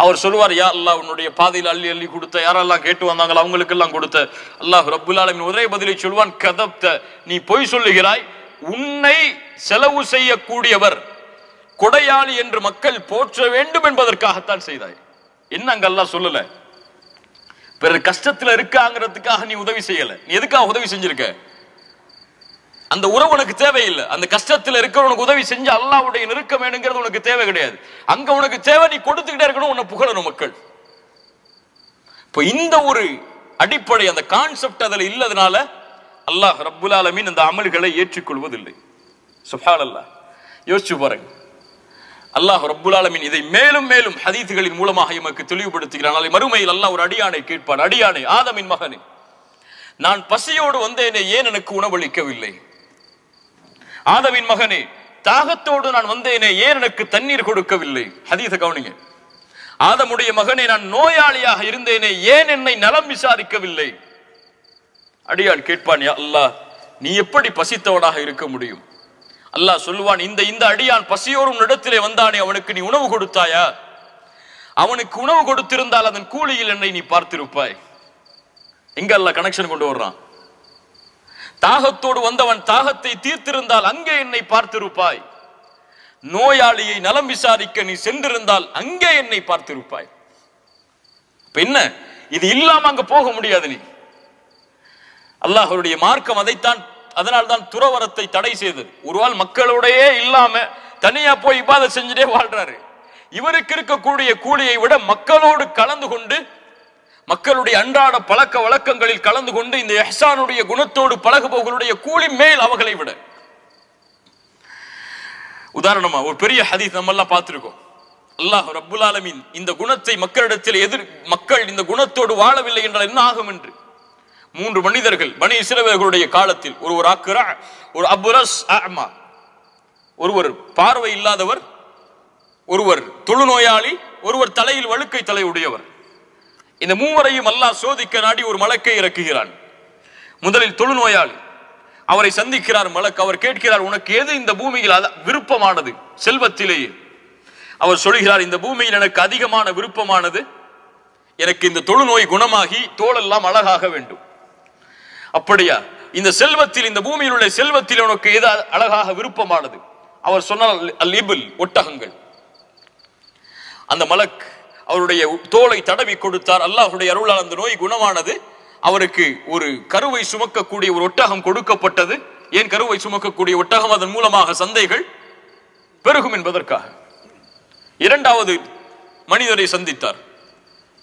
அவர் சொல்லுவார், யா அல்லாஹ் உன்னுடைய பாதையில் அள்ளி அள்ளி கொடுத்த, யாரெல்லாம் கேட்டு வந்தாங்களோ அவங்களுக்கு எல்லாம் கொடுத்த. அல்லாஹ் ரப்புல் ஆலமீன் ஒரே பதிலை சொல்வான், கதப்த, நீ பொய் சொல்லுகிறாய், உன்னை செலவு செய்யக்கூடியவர் கொடையாளி என்று மக்கள் போற்ற வேண்டும் என்பதற்காகத்தான் செய்தாய். என்ன அங்க அல்லாஹ் சொல்லல, பிறர் கஷ்டத்துல இருக்காங்கிறதுக்காக நீ உதவி செய்யல, நீ எதுக்காக உதவி செஞ்சிருக்க? அந்த உறவு உனக்கு தேவையில்லை. அந்த கஷ்டத்தில் இருக்கிறவனுக்கு உதவி செஞ்சு அல்லாஹ்வுடைய நெருக்கம் வேணுங்கிறது உனக்கு தேவை கிடையாது. அங்க உனக்கு தேவை நீ கொடுத்துக்கிட்டே இருக்கணும், உன்னை புகழணும் மக்கள். இப்போ இந்த ஒரு அடிப்படை, அந்த கான்செப்ட் அதுல இல்லதனால அல்லாஹ் ரப்புல் ஆலமீன் அந்த அமல்களை ஏற்றுக்கொள்வதில்லை. சுப்ஹானல்லாஹ். யோசிச்சு பாருங்க. அல்லாஹ் ரப்புல் ஆலமீன் இதை மேலும் மேலும் ஹதீஸ்களின் மூலமாக எமக்கு தெளிவுபடுத்துகிறான். நாளை மறுமையில் அல்லாஹ் ஒரு அடியானை கேட்பான், அடியானே, ஆதமின் மகனே, நான் பசியோடு வந்தேனே, ஏன் எனக்கு உணவளிக்கவில்லை? ஆதமின் மகனே, தாகத்தோடு நான் வந்தேனே, ஏன் எனக்கு தண்ணீர் கொடுக்கவில்லை? ஹதீஸை கவனிங்க. ஆதமுடைய மகனே, நான் நோயாளியாக இருந்தேனே, ஏன் என்னை நலம் விசாரிக்கவில்லை? அடியான் கேட்பான், யா அல்லாஹ், நீ எப்படி பசித்தவனாக இருக்க முடியும்? அல்லாஹ் சொல்லுவான், இந்த அடியான் பசியோரும் இடத்திலே வந்தானே, அவனுக்கு நீ உணவு கொடுத்தாயா? அவனுக்கு உணவு கொடுத்திருந்தால் அதன் கூலியில் என்னை நீ பார்த்திருப்பாய். எங்க அல்லாஹ் கனெக்ஷன் கொண்டு வர்றான். தாகத்தோடு வந்தவன் தாகத்தை தீர்த்திருந்தால் அங்கே என்னை பார்த்திருப்பாய். நோயாளியை நலம் விசாரிக்க நீ சென்றிருந்தால் அங்கே என்னை பார்த்திருப்பாய். என்ன, இது இல்லாம அங்க போக முடியாது. நீ அல்லாஹ்வுடைய மார்க்கம் அதைத்தான், அதனால்தான் துறவரத்தை தடை செய்தது. ஒருவாள் மக்களோடையே இல்லாம தனியா போய் இபாதத் செஞ்சுட்டே வாழ்றாரு. இவருக்கு இருக்கக்கூடிய கூலியை விட மக்களோடு கலந்து கொண்டு, மக்களுடைய அன்றாட பழக்க வழக்கங்களில் கலந்து கொண்டு இந்த இஹ்சானுடைய குணத்தோடு பழகுபவர்களுடைய கூலி மேல் அவர்களை விட. உதாரணமா ஒரு பெரிய ஹதீஸ் நம்ம எல்லாம் பார்த்திருக்கோம். அல்லாஹ் ரப்புல் ஆலமீன் இந்த குணத்தை மக்களிடத்தில் மக்கள் இந்த குணத்தோடு வாழவில்லை என்றால் என்ன ஆகும் என்று 3 மனிதர்கள் பனி இஸ்ரவேலர்களுடைய காலத்தில், ஒருவர் அக்ரா, ஒரு அப்ரஸ் அஅமா, ஒருவர் பார்வை இல்லாதவர், ஒருவர் தொழுநோயாளி, ஒருவர் தலையில் வழுக்கை தலை உடையவர். இந்த மூவரையும் அல்லாஹ் சோதிக்க நாடி ஒரு மலக்கை இறக்குகிறான். முதலில் தொழுநோயாளி, அவரை சந்திக்கிறார் மலக். அவர் கேட்கிறார், உனக்கு எது இந்த பூமியில் விருப்பமானது செல்வத்திலேயே? அவர் சொல்கிறார், இந்த பூமியில் எனக்கு அதிகமான விருப்பமானது, எனக்கு இந்த தொழுநோய் குணமாகி தோளெல்லாம் அழகாக வேண்டும். அப்படியா? இந்த செல்வத்தில், இந்த பூமியில் உள்ள செல்வத்தில் உனக்கு எது அழகாக விருப்பமானது? அவர் சொன்னால் அல் இபில், ஒட்டகங்கள். அந்த மலக் அவருடைய தோலை தடவி கொடுத்தார். அல்லாஹ்வுடைய அருளால் அந்த நோய் குணமானது. அவருக்கு ஒரு கருவை சுமக்கக்கூடிய ஒரு ஒட்டகம் கொடுக்கப்பட்டது. ஏன் கருவை சுமக்கக்கூடிய ஒட்டகம்? அதன் மூலமாக சந்தைகள் பெருகும் என்பதற்காக. 2வது மனிதரை சந்தித்தார்,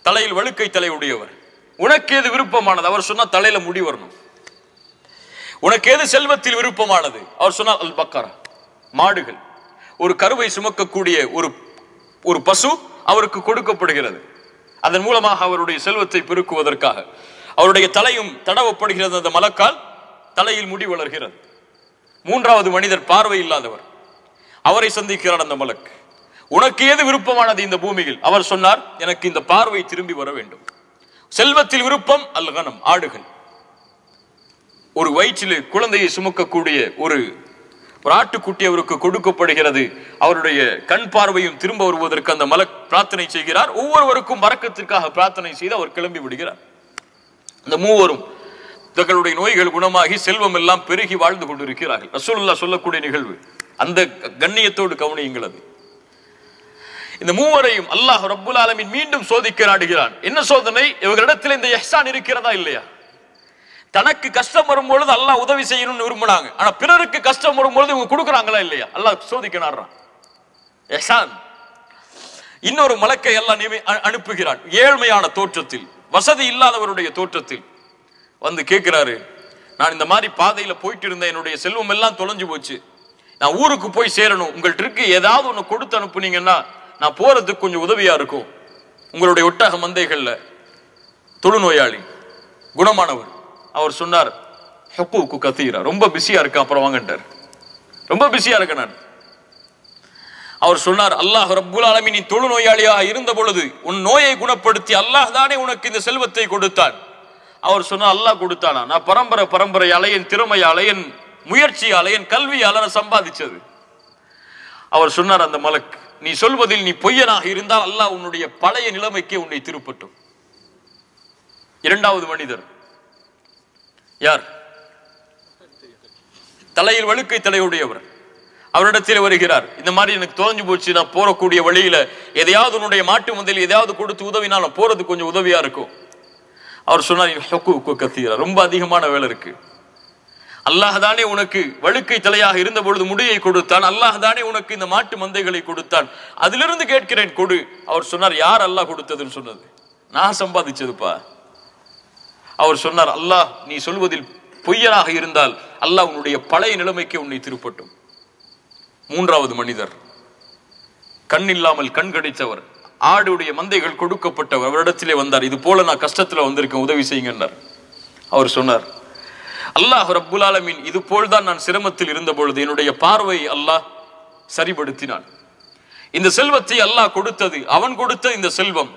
தலையில் வழுக்கை தலை உடையவர். உனக்கு எது விருப்பமானது? அவர் சொன்னார், தலையில முடி வரணும். உனக்கு எது செல்வத்தில் விருப்பமானது? அவர் சொன்னார், அல் பக்கரா, மாடுகள். ஒரு கருவை சுமக்கக்கூடிய ஒரு பசு அவருக்கு கொடுக்கப்படுகிறது. அதன் மூலமாக அவருடைய செல்வத்தை பெருக்குவதற்காக அவருடைய தலையும் தடவப்படுகிறது. அந்த மலக்கால் தலையில் முடி வளர்கிறது. 3வது மனிதர் பார்வை இல்லாதவர். அவரை சந்திக்கிறார் அந்த மலக். உனக்கு எது விருப்பமானது இந்த பூமியில்? அவர் சொன்னார், எனக்கு இந்த பார்வை திரும்பி வர வேண்டும். செல்வத்தில் விருப்பம் அல் கனம், ஆடுகள். ஒரு வயிற்றில் குழந்தையை சுமக்கக்கூடிய ஒரு ஆட்டுக்குட்டி அவருக்கு கொடுக்கப்படுகிறது. அவருடைய கண் பார்வையும் திரும்ப வருவதற்கு அந்த மலக் பிரார்த்தனை செய்கிறார். ஒவ்வொருவருக்கும் பரக்கத்திற்காக பிரார்த்தனை செய்து அவர் கிளம்பி விடுகிறார். இந்த மூவரும் தங்களுடைய நோய்கள் குணமாகி செல்வம் எல்லாம் பெருகி வாழ்ந்து கொண்டிருக்கிறார்கள். ரசூலுல்லாஹ் சொல்லக்கூடிய நிகழ்வு. அந்த கண்ணியத்தோடு கவனியுங்கள். அது இந்த மூவரையும் அல்லாஹ் ரப்புல் ஆலமீன் மீண்டும் சோதிக்க நாடுகிறான். என்ன சோதனை? இவர்களிடத்தில் இந்த இஹ்சான் இருக்கிறதா இல்லையா? தனக்கு கஷ்டம் வரும்பொழுது அல்லாஹ் உதவி செய்யணும்னு விரும்பினாங்க. ஆனா பிறருக்கு கஷ்டம் வரும்பொழுது இவங்க கொடுக்குறாங்களா இல்லையா? அல்லாஹ் சோதிக்க நாடுறான். இஹ்சான். இன்னொரு மலக்கை அல்லாஹ் அனுப்புகிறான். ஏழ்மையான தோற்றத்தில், வசதி இல்லாதவருடைய தோற்றத்தில் வந்து கேட்கிறாரு, நான் இந்த மாதிரி பாதையில போயிட்டு இருந்தேன், என்னுடைய செல்வம் எல்லாம் தொலைஞ்சு போச்சு, நான் ஊருக்கு போய் சேரணும், உங்கள்ட்ட இருக்கு ஏதாவது ஒண்ணு கொடுத்து அனுப்புனீங்கன்னா நான் போறதுக்கு கொஞ்சம் உதவியா இருக்கும். உங்களுடைய ஒட்டக மந்தைகள்ல தொழுநோயாளி குணமானவர். அவர் சொன்னார், ஹுக்கூக்கு கதீரா, ரொம்ப பிஸியா இருக்க, அப்புறம் வாங்கன்றார், ரொம்ப பிஸியா இருக்க நான். அவர் சொன்னார், அல்லாஹ் ரப்புல் ஆலமீன் நீ தொழுநோயாளியாக இருந்த பொழுது உன் நோயை குணப்படுத்தி அல்லாஹ் தானே உனக்கு இந்த செல்வத்தை கொடுத்தான். அவர் சொன்னார், அல்லாஹ் கொடுத்தானா? நான் பரம்பரை என் திறமையால, என் முயற்சியால, என் கல்வியால நான் சம்பாதிச்சது. அவர் சொன்னார், அந்த மலக், நீ சொல்வதில் நீ பொய்யனாக இருந்தால் அல்லாஹ் உன்னுடைய பழைய நிலைமைக்கு உன்னை திருப்பட்டும். இரண்டாவது மனிதர் யார்? தலையில் வழுக்கை தலையுடையவர். அவரிடத்தில் வருகிறார், இந்த மாதிரி எனக்கு தொலைஞ்சு போச்சு, நான் போறக்கூடிய வழியில எதையாவது உன்னுடைய மாட்டு மந்தையில் எதையாவது கொடுத்து உதவினால் நான் போறது கொஞ்சம் உதவியா இருக்கும். அவர் சொன்னார், ரொம்ப அதிகமான வேலை இருக்கு, அல்லாஹ் தானே உனக்கு வழுக்கை தலையாக இருந்த பொழுது முடியை கொடுத்தான், அல்லாஹ் தானே உனக்கு இந்த மாட்டு மந்தைகளை கொடுத்தான், அதிலிருந்து கேட்கிறேன் கொடு. அவர் சொன்னார், யார் அல்லாஹ் கொடுத்ததுன்னு சொன்னது? நான் சம்பாதிச்சதுப்பா. அவர் சொன்னார், அல்லாஹ் நீ சொல்வதில் பொய்யனாக இருந்தால் அல்லாஹ் உன்னுடைய பழைய நிலைமைக்கு உன்னை திருப்பட்டும். மூன்றாவது மனிதர் கண் இல்லாமல் கண் கிடைத்தவர், ஆடுடைய மந்தைகள் கொடுக்கப்பட்டவர். அவரிடத்திலே வந்தார், இது போல நான் கஷ்டத்துல வந்திருக்கேன், உதவி செய்யுங்கன்னார். அவர் சொன்னார், அல்லாஹ் ரப்புல் ஆலமீன் இது போல்தான் நான் சிரமத்தில் இருந்த பொழுது என்னுடைய பார்வை அல்லாஹ் சரிபடுத்தினான். இந்த செல்வத்தை அல்லாஹ் கொடுத்தது, அவன் கொடுத்த இந்த செல்வம்,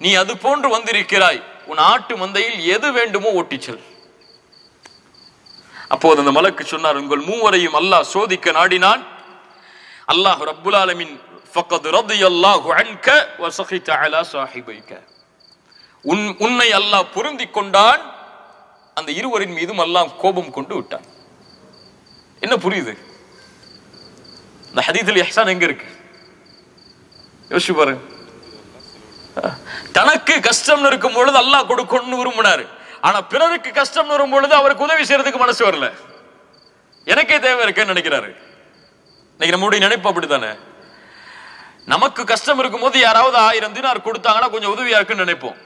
நீ அது போன்று வந்திருக்கிறாய், உன் ஆட்டு மந்தையில் எது வேண்டுமோ ஓட்டிச்சல். அப்போது அந்த மலக்கு சொன்னார், உங்கள் மூவரையும் அல்லாஹ் சோதிக்க நாடினான். அல்லாஹ் ரப்புல் ஆலமீன் ஃபக்கத் ரதியல்லாஹு அன்க வ ஸகித அலா ஸாஹிபைக, உன்னை அல்லாஹ் பொருந்திக் கொண்டான், அந்த இருவரின் மீதும் அல்லாஹ் கோபம் கொண்டு விட்டான். என்ன புரியுது? இந்த ஹதீஸில் இஹ்சான் எங்க இருக்கு? யோசிச்சு பாருங்க. தனக்கு கஷ்டம் இருக்கும் பொழுது அல்லாஹ் கொடுக்கணும்னு விரும்பினாரு, ஆனா பிறருக்கு கஷ்டம் வரும் பொழுது அவருக்கு உதவி செய்யறதுக்கு மனசு வரல, எனக்கே தேவை இருக்குன்னு நினைக்கிறாரு. இன்னைக்கு நம்முடைய நினைப்பு அப்படித்தானே. நமக்கு கஷ்டம் இருக்கும் போது யாராவது 1000 தினார் கொடுத்தாங்கன்னா கொஞ்சம் உதவியா இருக்குன்னு நினைப்போம்.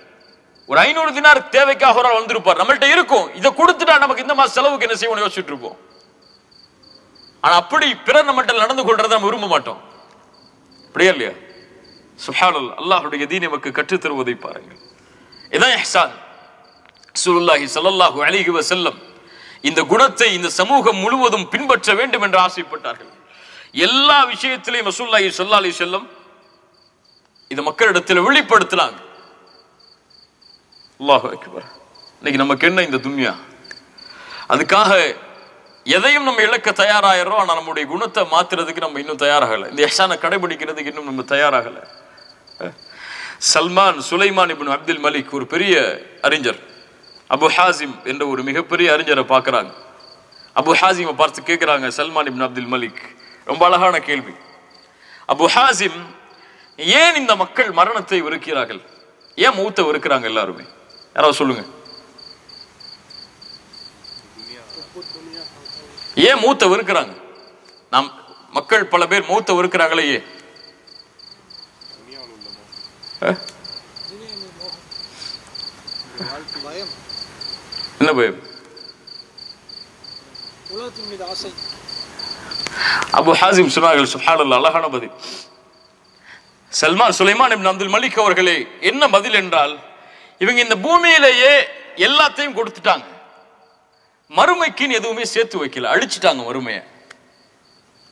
ஒரு 500 தினார் தேவைக்காக ஒரு ஆள் வந்திருப்பார், நம்மள்ட்ட இருக்கும், இதை கொடுத்துட்டா நமக்கு இந்த மாசம் செலவுக்கு என்ன செய்வோம் யோசிச்சுட்டு இருப்போம். ஆனா அப்படி பிறர் நம்மள்ட்ட நடந்து கொள்றதை நம்ம விரும்ப மாட்டோம். அப்படியே இல்லையா? சுப்ஹானல்லாஹ், அல்லாஹ்வுடைய தீன் நமக்கு கற்றுத் தருவதை பாருங்கள். இதான் இஹ்சான். ரசூலுல்லாஹி ஸல்லல்லாஹு அலைஹி வஸல்லம் இந்த குணத்தை இந்த சமூகம் முழுவதும் பின்பற்ற வேண்டும் என்று ஆசைப்பட்டார்கள். எல்லா விஷயத்திலையும் ரசூலுல்லாஹி ஸல்லல்லாஹு அலைஹி வஸல்லம் இத மக்களிடத்தில் வெளிப்படுத்தினாங்க. அல்லாஹு அக்பர். இன்னைக்கு நமக்கு என்ன இந்த துன்யா? அதுக்காக எதையும் நம்ம இழக்க தயாராகிறோம், ஆனா நம்முடைய குணத்தை மாத்துறதுக்கு நம்ம இன்னும் தயாராகல, இந்த இஹ்சானை கடைபிடிக்கிறதுக்கு இன்னும் நம்ம தயாராகல. சுலைமான் இப்னு அப்துல் மலிக் ஒரு பெரிய அறிஞர், அபு ஹாசிம் என்ற ஒரு மிகப்பெரிய அறிஞரை பார்க்கிறாங்க. அபு ஹாசிமை பார்த்து கேட்கிறாங்க சல்மான் இப்னு அப்துல் மலிக், ரொம்ப அழகான கேள்வி. அபு ஹாசிம், ஏன் இந்த மக்கள் மரணத்தை வெறுக்கிறார்கள்? ஏன் மௌத்தை வெறுக்கிறாங்க எல்லாருமே? யாராவது சொல்லுங்க. ஏன் மௌத்தை வெறுக்கிறாங்க? நாம் மக்கள் பல பேர் மௌத்தை வெறுக்கிறாங்களே, என்ன பயம்? அபு ஹாசிம் சொன்னார்கள், சுப்ஹானல்லாஹ், அழகான பதில். சுலைமான் இப்னு அப்துல் மலிக் அவர்களே, என்ன பதில் என்றால், இவங்க இந்த பூமியிலேயே எல்லாத்தையும் கொடுத்துட்டாங்க, மறுமைக்குன்னு எதுவுமே சேர்த்து வைக்கல, அழிச்சிட்டாங்க.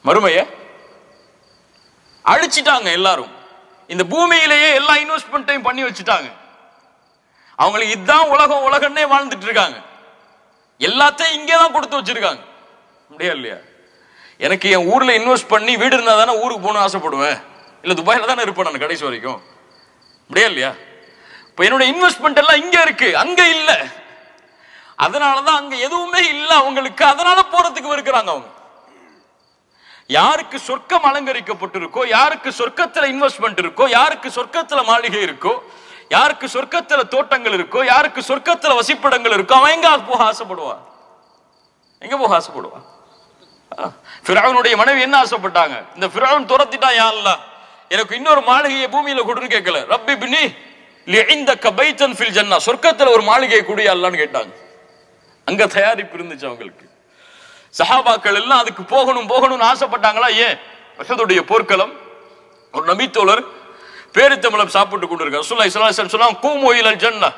மறுமைய அழிச்சிட்டாங்க. எல்லாரும் இந்த பூமியிலேயே எல்லா இன்வெஸ்ட்மெண்ட்டையும் பண்ணி வச்சுட்டாங்க. அவங்களுக்கு இதுதான் உலகன்னே வாழ்ந்துட்டு இருக்காங்க. எல்லாத்தையும் இங்கேதான் கொடுத்து வச்சிருக்காங்க. முடியாது இல்லையா? எனக்கு என் ஊர்ல இன்வெஸ்ட் பண்ணி வீடு இருந்தா தானே ஊருக்கு போகணும்னு ஆசைப்படுவேன், இல்ல துபாயில தானே இருப்பேன் நான் கடைசி வரைக்கும். முடியாது இல்லையா? இப்ப என்னோட இன்வெஸ்ட்மெண்ட் எல்லாம் இங்க இருக்கு, அங்க இல்ல. அதனாலதான் அங்க எதுவுமே இல்ல அவங்களுக்கு, அதனால போறதுக்கு இருக்கிறாங்க. அவங்க யாருக்கு சொர்க்கம் அலங்கரிக்கப்பட்டிருக்கோ, யாருக்கு சொர்க்கத்துல இன்வெஸ்ட்மெண்ட் இருக்கோ, யாருக்கு சொர்க்கத்துல மாளிகை இருக்கோ, யாருக்கு சொர்க்கத்துல தோட்டங்கள் இருக்கோ, யாருக்கு சொர்க்கத்துல வசிப்பிடங்கள் இருக்கோ, அவன் எங்க போக ஆசைப்படுவான்? எங்க போக ஆசைப்படுவான்? ஃபிரௌனுடைய மனைவி என்ன ஆசைப்பட்டாங்க? இந்த ஃபிரௌன் துரத்திட்டான், யா அல்லாஹ் எனக்கு இன்னொரு மாளிகையை பூமியில கொடுன்னு கேட்கல, ரப்பி பினி லிஇந்தக பைத்தன் ஃபில் ஜன்னah, சொர்க்கத்துல ஒரு மாளிகை குடி அல்லாஹ்னு கேட்டாங்க. அங்க தயாரிப்பு இருந்துச்சு அவங்களுக்கு. சஹாபாக்கள் எல்லாம் அதுக்கு போகணும்னு ஆசைப்பட்டாங்களா? ஏன்? உஹதுடைய போர்க்களம். ஒரு நபி தோழர் பேரித்தம்பழம் சாப்பிட்டு கொண்டிருக்கார். ரசூலுல்லாஹி ஸல்லல்லாஹு அலைஹி வஸல்லம் சொன்னாங்க, கூமு இலல் ஜன்னah,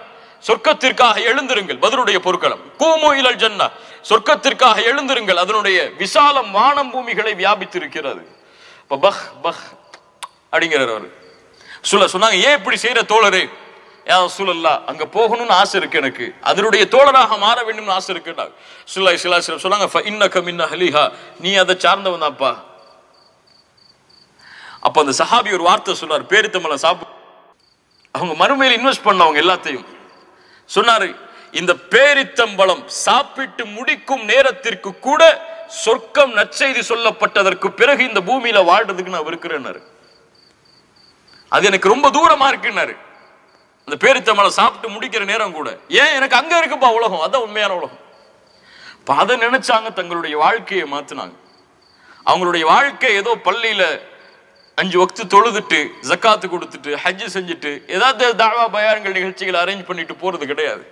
சொர்க்கத்திற்காக எழுந்திருங்கள். பத்ருடைய போர்க்களம். கூமு இலல் ஜன்னah, சொர்க்கத்திற்காக எழுந்திருங்கள். அதனுடைய விசாலம் வானம் பூமிகளை வியாபித்து இருக்கிறது. இப்ப பஹ் பஹ் அப்படிங்கிறார் அவர். சொன்னாங்க, ஏன் இப்படி செய்யற தோழரே? யா ரசூலல்லாஹ், அங்க போகணும்னு ஆசை இருக்கு எனக்கு, அதனுடைய தோழராக மாற வேண்டும்னு ஆசை இருக்கு. ரசூலுல்லாஹி ஸல்லல்லாஹு அலைஹி வஸல்லம் சொன்னாங்க, ஃபஇன்னக மின் அஹ்லிஹா, நீ அதை சார்ந்தவன் தான்ப்பா. அப்ப அந்த சஹாபி ஒரு வார்த்தை சொன்னார், பேரித்தம்பழம் சாப்பிட்டு அவங்க மறுமையில் இன்வெஸ்ட் பண்ணவங்க எல்லாத்தையும் சொன்னாரு, இந்த பேரித்தம்பழம் சாப்பிட்டு முடிக்கும் நேரத்திற்கு கூட சொர்க்கம் நற்செய்தி சொல்லப்பட்டதற்கு பிறகு இந்த பூமியில வாழ்றதுக்கு நான் இருக்கிறேன்னாரு. அது எனக்கு ரொம்ப தூரமா இருக்குன்னாரு. அந்த பேரித்தம்பழம் சாப்பிட்டு முடிக்கிற நேரம் கூட, ஏன் எனக்கு அங்க இருக்குப்பா உலகம், அதான் உண்மையான உலகம். அதை நினைச்சாங்க, தங்களுடைய வாழ்க்கையை மாத்தினாங்க. அவங்களுடைய வாழ்க்கை ஏதோ பள்ளியில 5 வக்து தொழுதுட்டு ஜக்காத்து கொடுத்துட்டு ஹஜ் செஞ்சுட்டு ஏதாவது தாவா பயான்கள் நிகழ்ச்சிகளை அரேஞ்ச் பண்ணிட்டு போறது கிடையாது.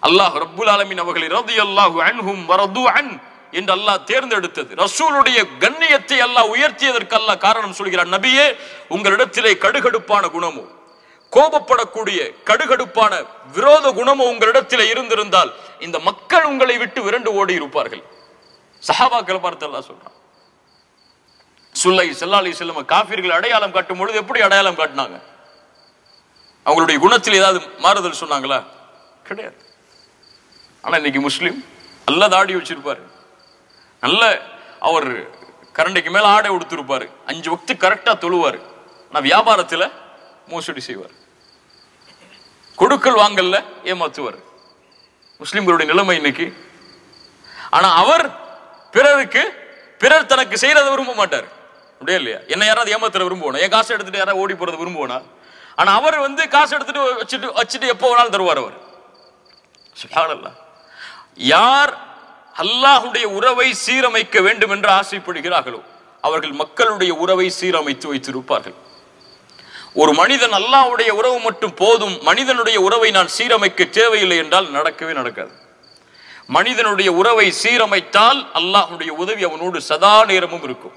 அல்லாஹ் ரப்புல் ஆலமீன் அவர்களை ரலியல்லாஹு அன்ஹும் வரது அன் என்று அல்லாஹ் தேர்ந்தெடுத்தது. ரசூலுடைய கண்ணியத்தை அல்லாஹ் உயர்த்தியதற்கு அல்லாஹ் காரணம் சொல்கிறார். நபியே, உங்களிடத்திலே கடுகடுப்பான குணமோ, கோபப்படக்கூடிய கடுகடுப்பான விரோத குணமோ உங்களிடத்திலே இருந்திருந்தால் இந்த மக்கள் உங்களை விட்டு விரண்டு ஓடி இருப்பார்கள். சஹாபாக்களை பார்த்து அல்லாஹ் சொல்றான். ஸல்லல்லாஹு அலைஹி வஸல்லம் காஃபிர்கள் அடையாளம் காட்டும் பொழுது எப்படி அடையாளம் காட்டினாங்க? அவங்களுடைய குணத்தில் ஏதாவது மாறுதல் சொன்னாங்களா? கிடையாது. ஆனா இன்னைக்கு முஸ்லிம் நல்ல தாடி வச்சிருப்பாரு, நல்ல அவர் கரண்டைக்கு மேல ஆடை உடுத்திருப்பாரு, 5 வக்து கரெக்டா தொழுவாரு, ஆனா வியாபாரத்துல மோசடி செய்வார், கொடுக்கல் வாங்கல்ல ஏமாத்துவார். முஸ்லிம்களுடைய நிலைமை இன்னைக்கு. ஆனா அவர் பிறர் தனக்கு செய்யறத விரும்ப மாட்டார். அப்படியே இல்லையா? என்ன யாராவது ஏமாத்துற விரும்புவோம், என் காசை எடுத்துட்டு யாராவது ஓடி போறது விரும்புவோனா? ஆனா அவர் காசு எடுத்துட்டு வச்சுட்டு எப்போ வேணாலும் தருவார் அவர். சுப்ஹானல்லாஹ். யார் அல்லாஹ்வுடைய உறவை சீரமைக்க வேண்டும் என்று ஆசைப்படுகிறார்களோ அவர்கள் மக்களுடைய உறவை சீரமைத்து வைத்திருப்பார்கள். ஒரு மனிதன் அல்லாஹ்வுடைய உறவு மட்டும் போதும், மனிதனுடைய உறவை நான் சீரமைக்க தேவையில்லை என்றால் நடக்கவே நடக்காது. மனிதனுடைய உறவை சீரமைத்தால் அல்லாஹ்வுடைய உதவி அவனோடு சதா நேரமும் இருக்கும்.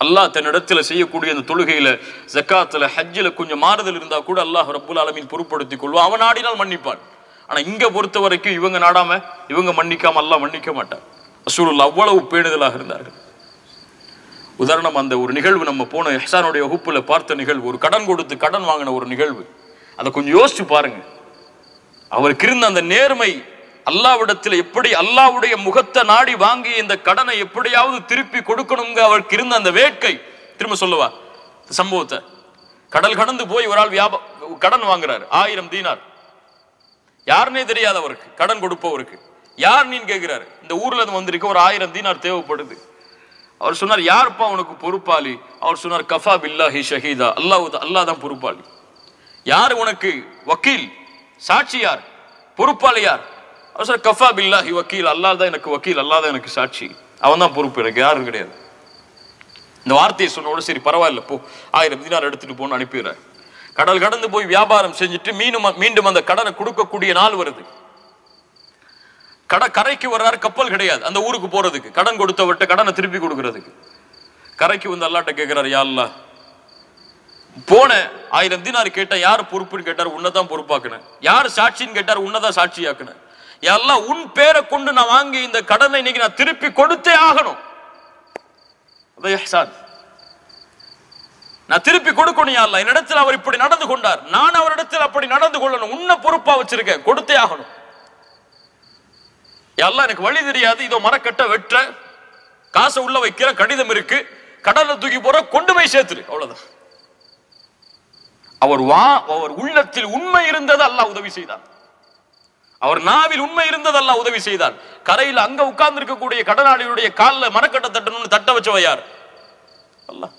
அல்லாஹ் தன்னிடத்தில் செய்யக்கூடிய அந்த தொழுகையில, ஜக்காத்துல, ஹஜ்ஜில கொஞ்சம் மாறுதல் இருந்தா கூட அல்லாஹ் ரப்புல் ஆலமீன் பொறுப்படுத்திக் கொள்வான். அவன் நாடினால் மன்னிப்பான். ஆனா இங்க பொறுத்த வரைக்கும் இவங்க நாடாம இவங்க மன்னிக்காம அல்லாஹ் மன்னிக்க மாட்டான். ரசூலுல்லாஹ் அவ்வளவு பேணுதலாக இருந்தார்கள். உதாரணம், அந்த ஒரு நிகழ்வு நம்ம போன இஹ்சானுடைய வகுப்புல பார்த்த நிகழ்வு, ஒரு கடன் கொடுத்து கடன் வாங்கின ஒரு நிகழ்வு. அதை கொஞ்சம் யோசிச்சு பாருங்க. அவருக்கு இருந்த அந்த நேர்மை, அல்லாஹ்விடத்தில் எப்படி அல்லாஹ்வுடைய முகத்தை நாடி வாங்கி இந்த கடனை எப்படியாவது திருப்பி கொடுக்கணுங்க அவருக்கு இருந்த அந்த வேட்கை. திரும்ப சொல்லுவா சம்பவத்தை. கடல் கடந்து போய் ஒரு ஆள் கடன் வாங்குறாரு, 1000 தீனார். யாருன்னே தெரியாது அவருக்கு, கடன் கொடுப்பவருக்கு. யார் நீன்னு கேட்கிறாரு. இந்த ஊர்ல இருந்து வந்திருக்க ஒரு 1000 தீனார் தேவைப்படுது. அவர் சொன்னார், யாருப்பா உனக்கு பொறுப்பாளி? அவர் சொன்னார், கஃபா பில்லாஹி ஷஹீதா, அல்லாஹ் தான் பொறுப்பாளி. யார் உனக்கு வக்கீல், சாட்சி யார், பொறுப்பாளி யார்? அவர் சொன்னார், கஃபா பில்லாஹி வக்கீல், அல்லாஹ் தான் எனக்கு வக்கீல், அல்லாஹ் தான் எனக்கு சாட்சி, அவன் தான் பொறுப்பு, எனக்கு யாரும் கிடையாது. இந்த வார்த்தையை சொன்னோட சரி பரவாயில்ல போ, 1000 தீனார் எடுத்துட்டு போன்னு அனுப்பிடுறார். கடல் கடந்து போய் வியாபாரம் செஞ்சுட்டு மீண்டும் அந்த கடனை கொடுக்கக்கூடிய நாள் வருது. கரைக்கு வர்றாரு, கப்பல் கிடையாது அந்த ஊருக்கு போறதுக்கு, கடன் கொடுத்தவர்கிட்ட கடனை திருப்பி கொடுக்கறதுக்கு. கரைக்கு வந்து அல்லாஹ்ட்ட கேட்கிறாரு, யா அல்லாஹ், போன 1000 தீனார் கேட்டா யார் பொறுப்புன்னு கேட்டார், உன்னதான் பொறுப்பாக்குனேன். யார் சாட்சின்னு கேட்டார், உன்னதான் சாட்சியாக்குனேன். யா அல்லாஹ், உன் பேரை கொண்டு நான் வாங்கி இந்த கடனை இன்னைக்கு நான் திருப்பி கொடுத்தே ஆகணும். அது இஹ்சான். நான் திருப்பி கொடுக்கணும் யா அல்லாஹ், என்னிடத்தில் அவர் இப்படி நடந்து கொண்டார், நான் அவரிடத்தில் அப்படி நடந்து கொள்ளணும், உன்னை பொறுப்பா வச்சிருக்கேன், கொடுத்தே ஆகணும். எல்லாம் எனக்கு வழி தெரியாது, இதோ மரக்கட்ட வெற்ற, காசை உள்ள வைக்கிற, கடிதம் இருக்கு, கடல்ல தூக்கி போற, கொண்டு போய் சேர்த்துரு, அவ்வளவுதான். அவர் உள்ளத்தில் உண்மை இருந்தது அல்லாஹ் உதவி செய்தான். அவர் நாவில் உண்மை இருந்தது அல்லாஹ் உதவி செய்தான். கரையில் அங்க உட்கார்ந்து இருக்கக்கூடிய கடனாளியுடைய காலில் மரக்கட்ட தட்டணும்னு தட்ட வச்சவ யார்? அல்லாஹ்.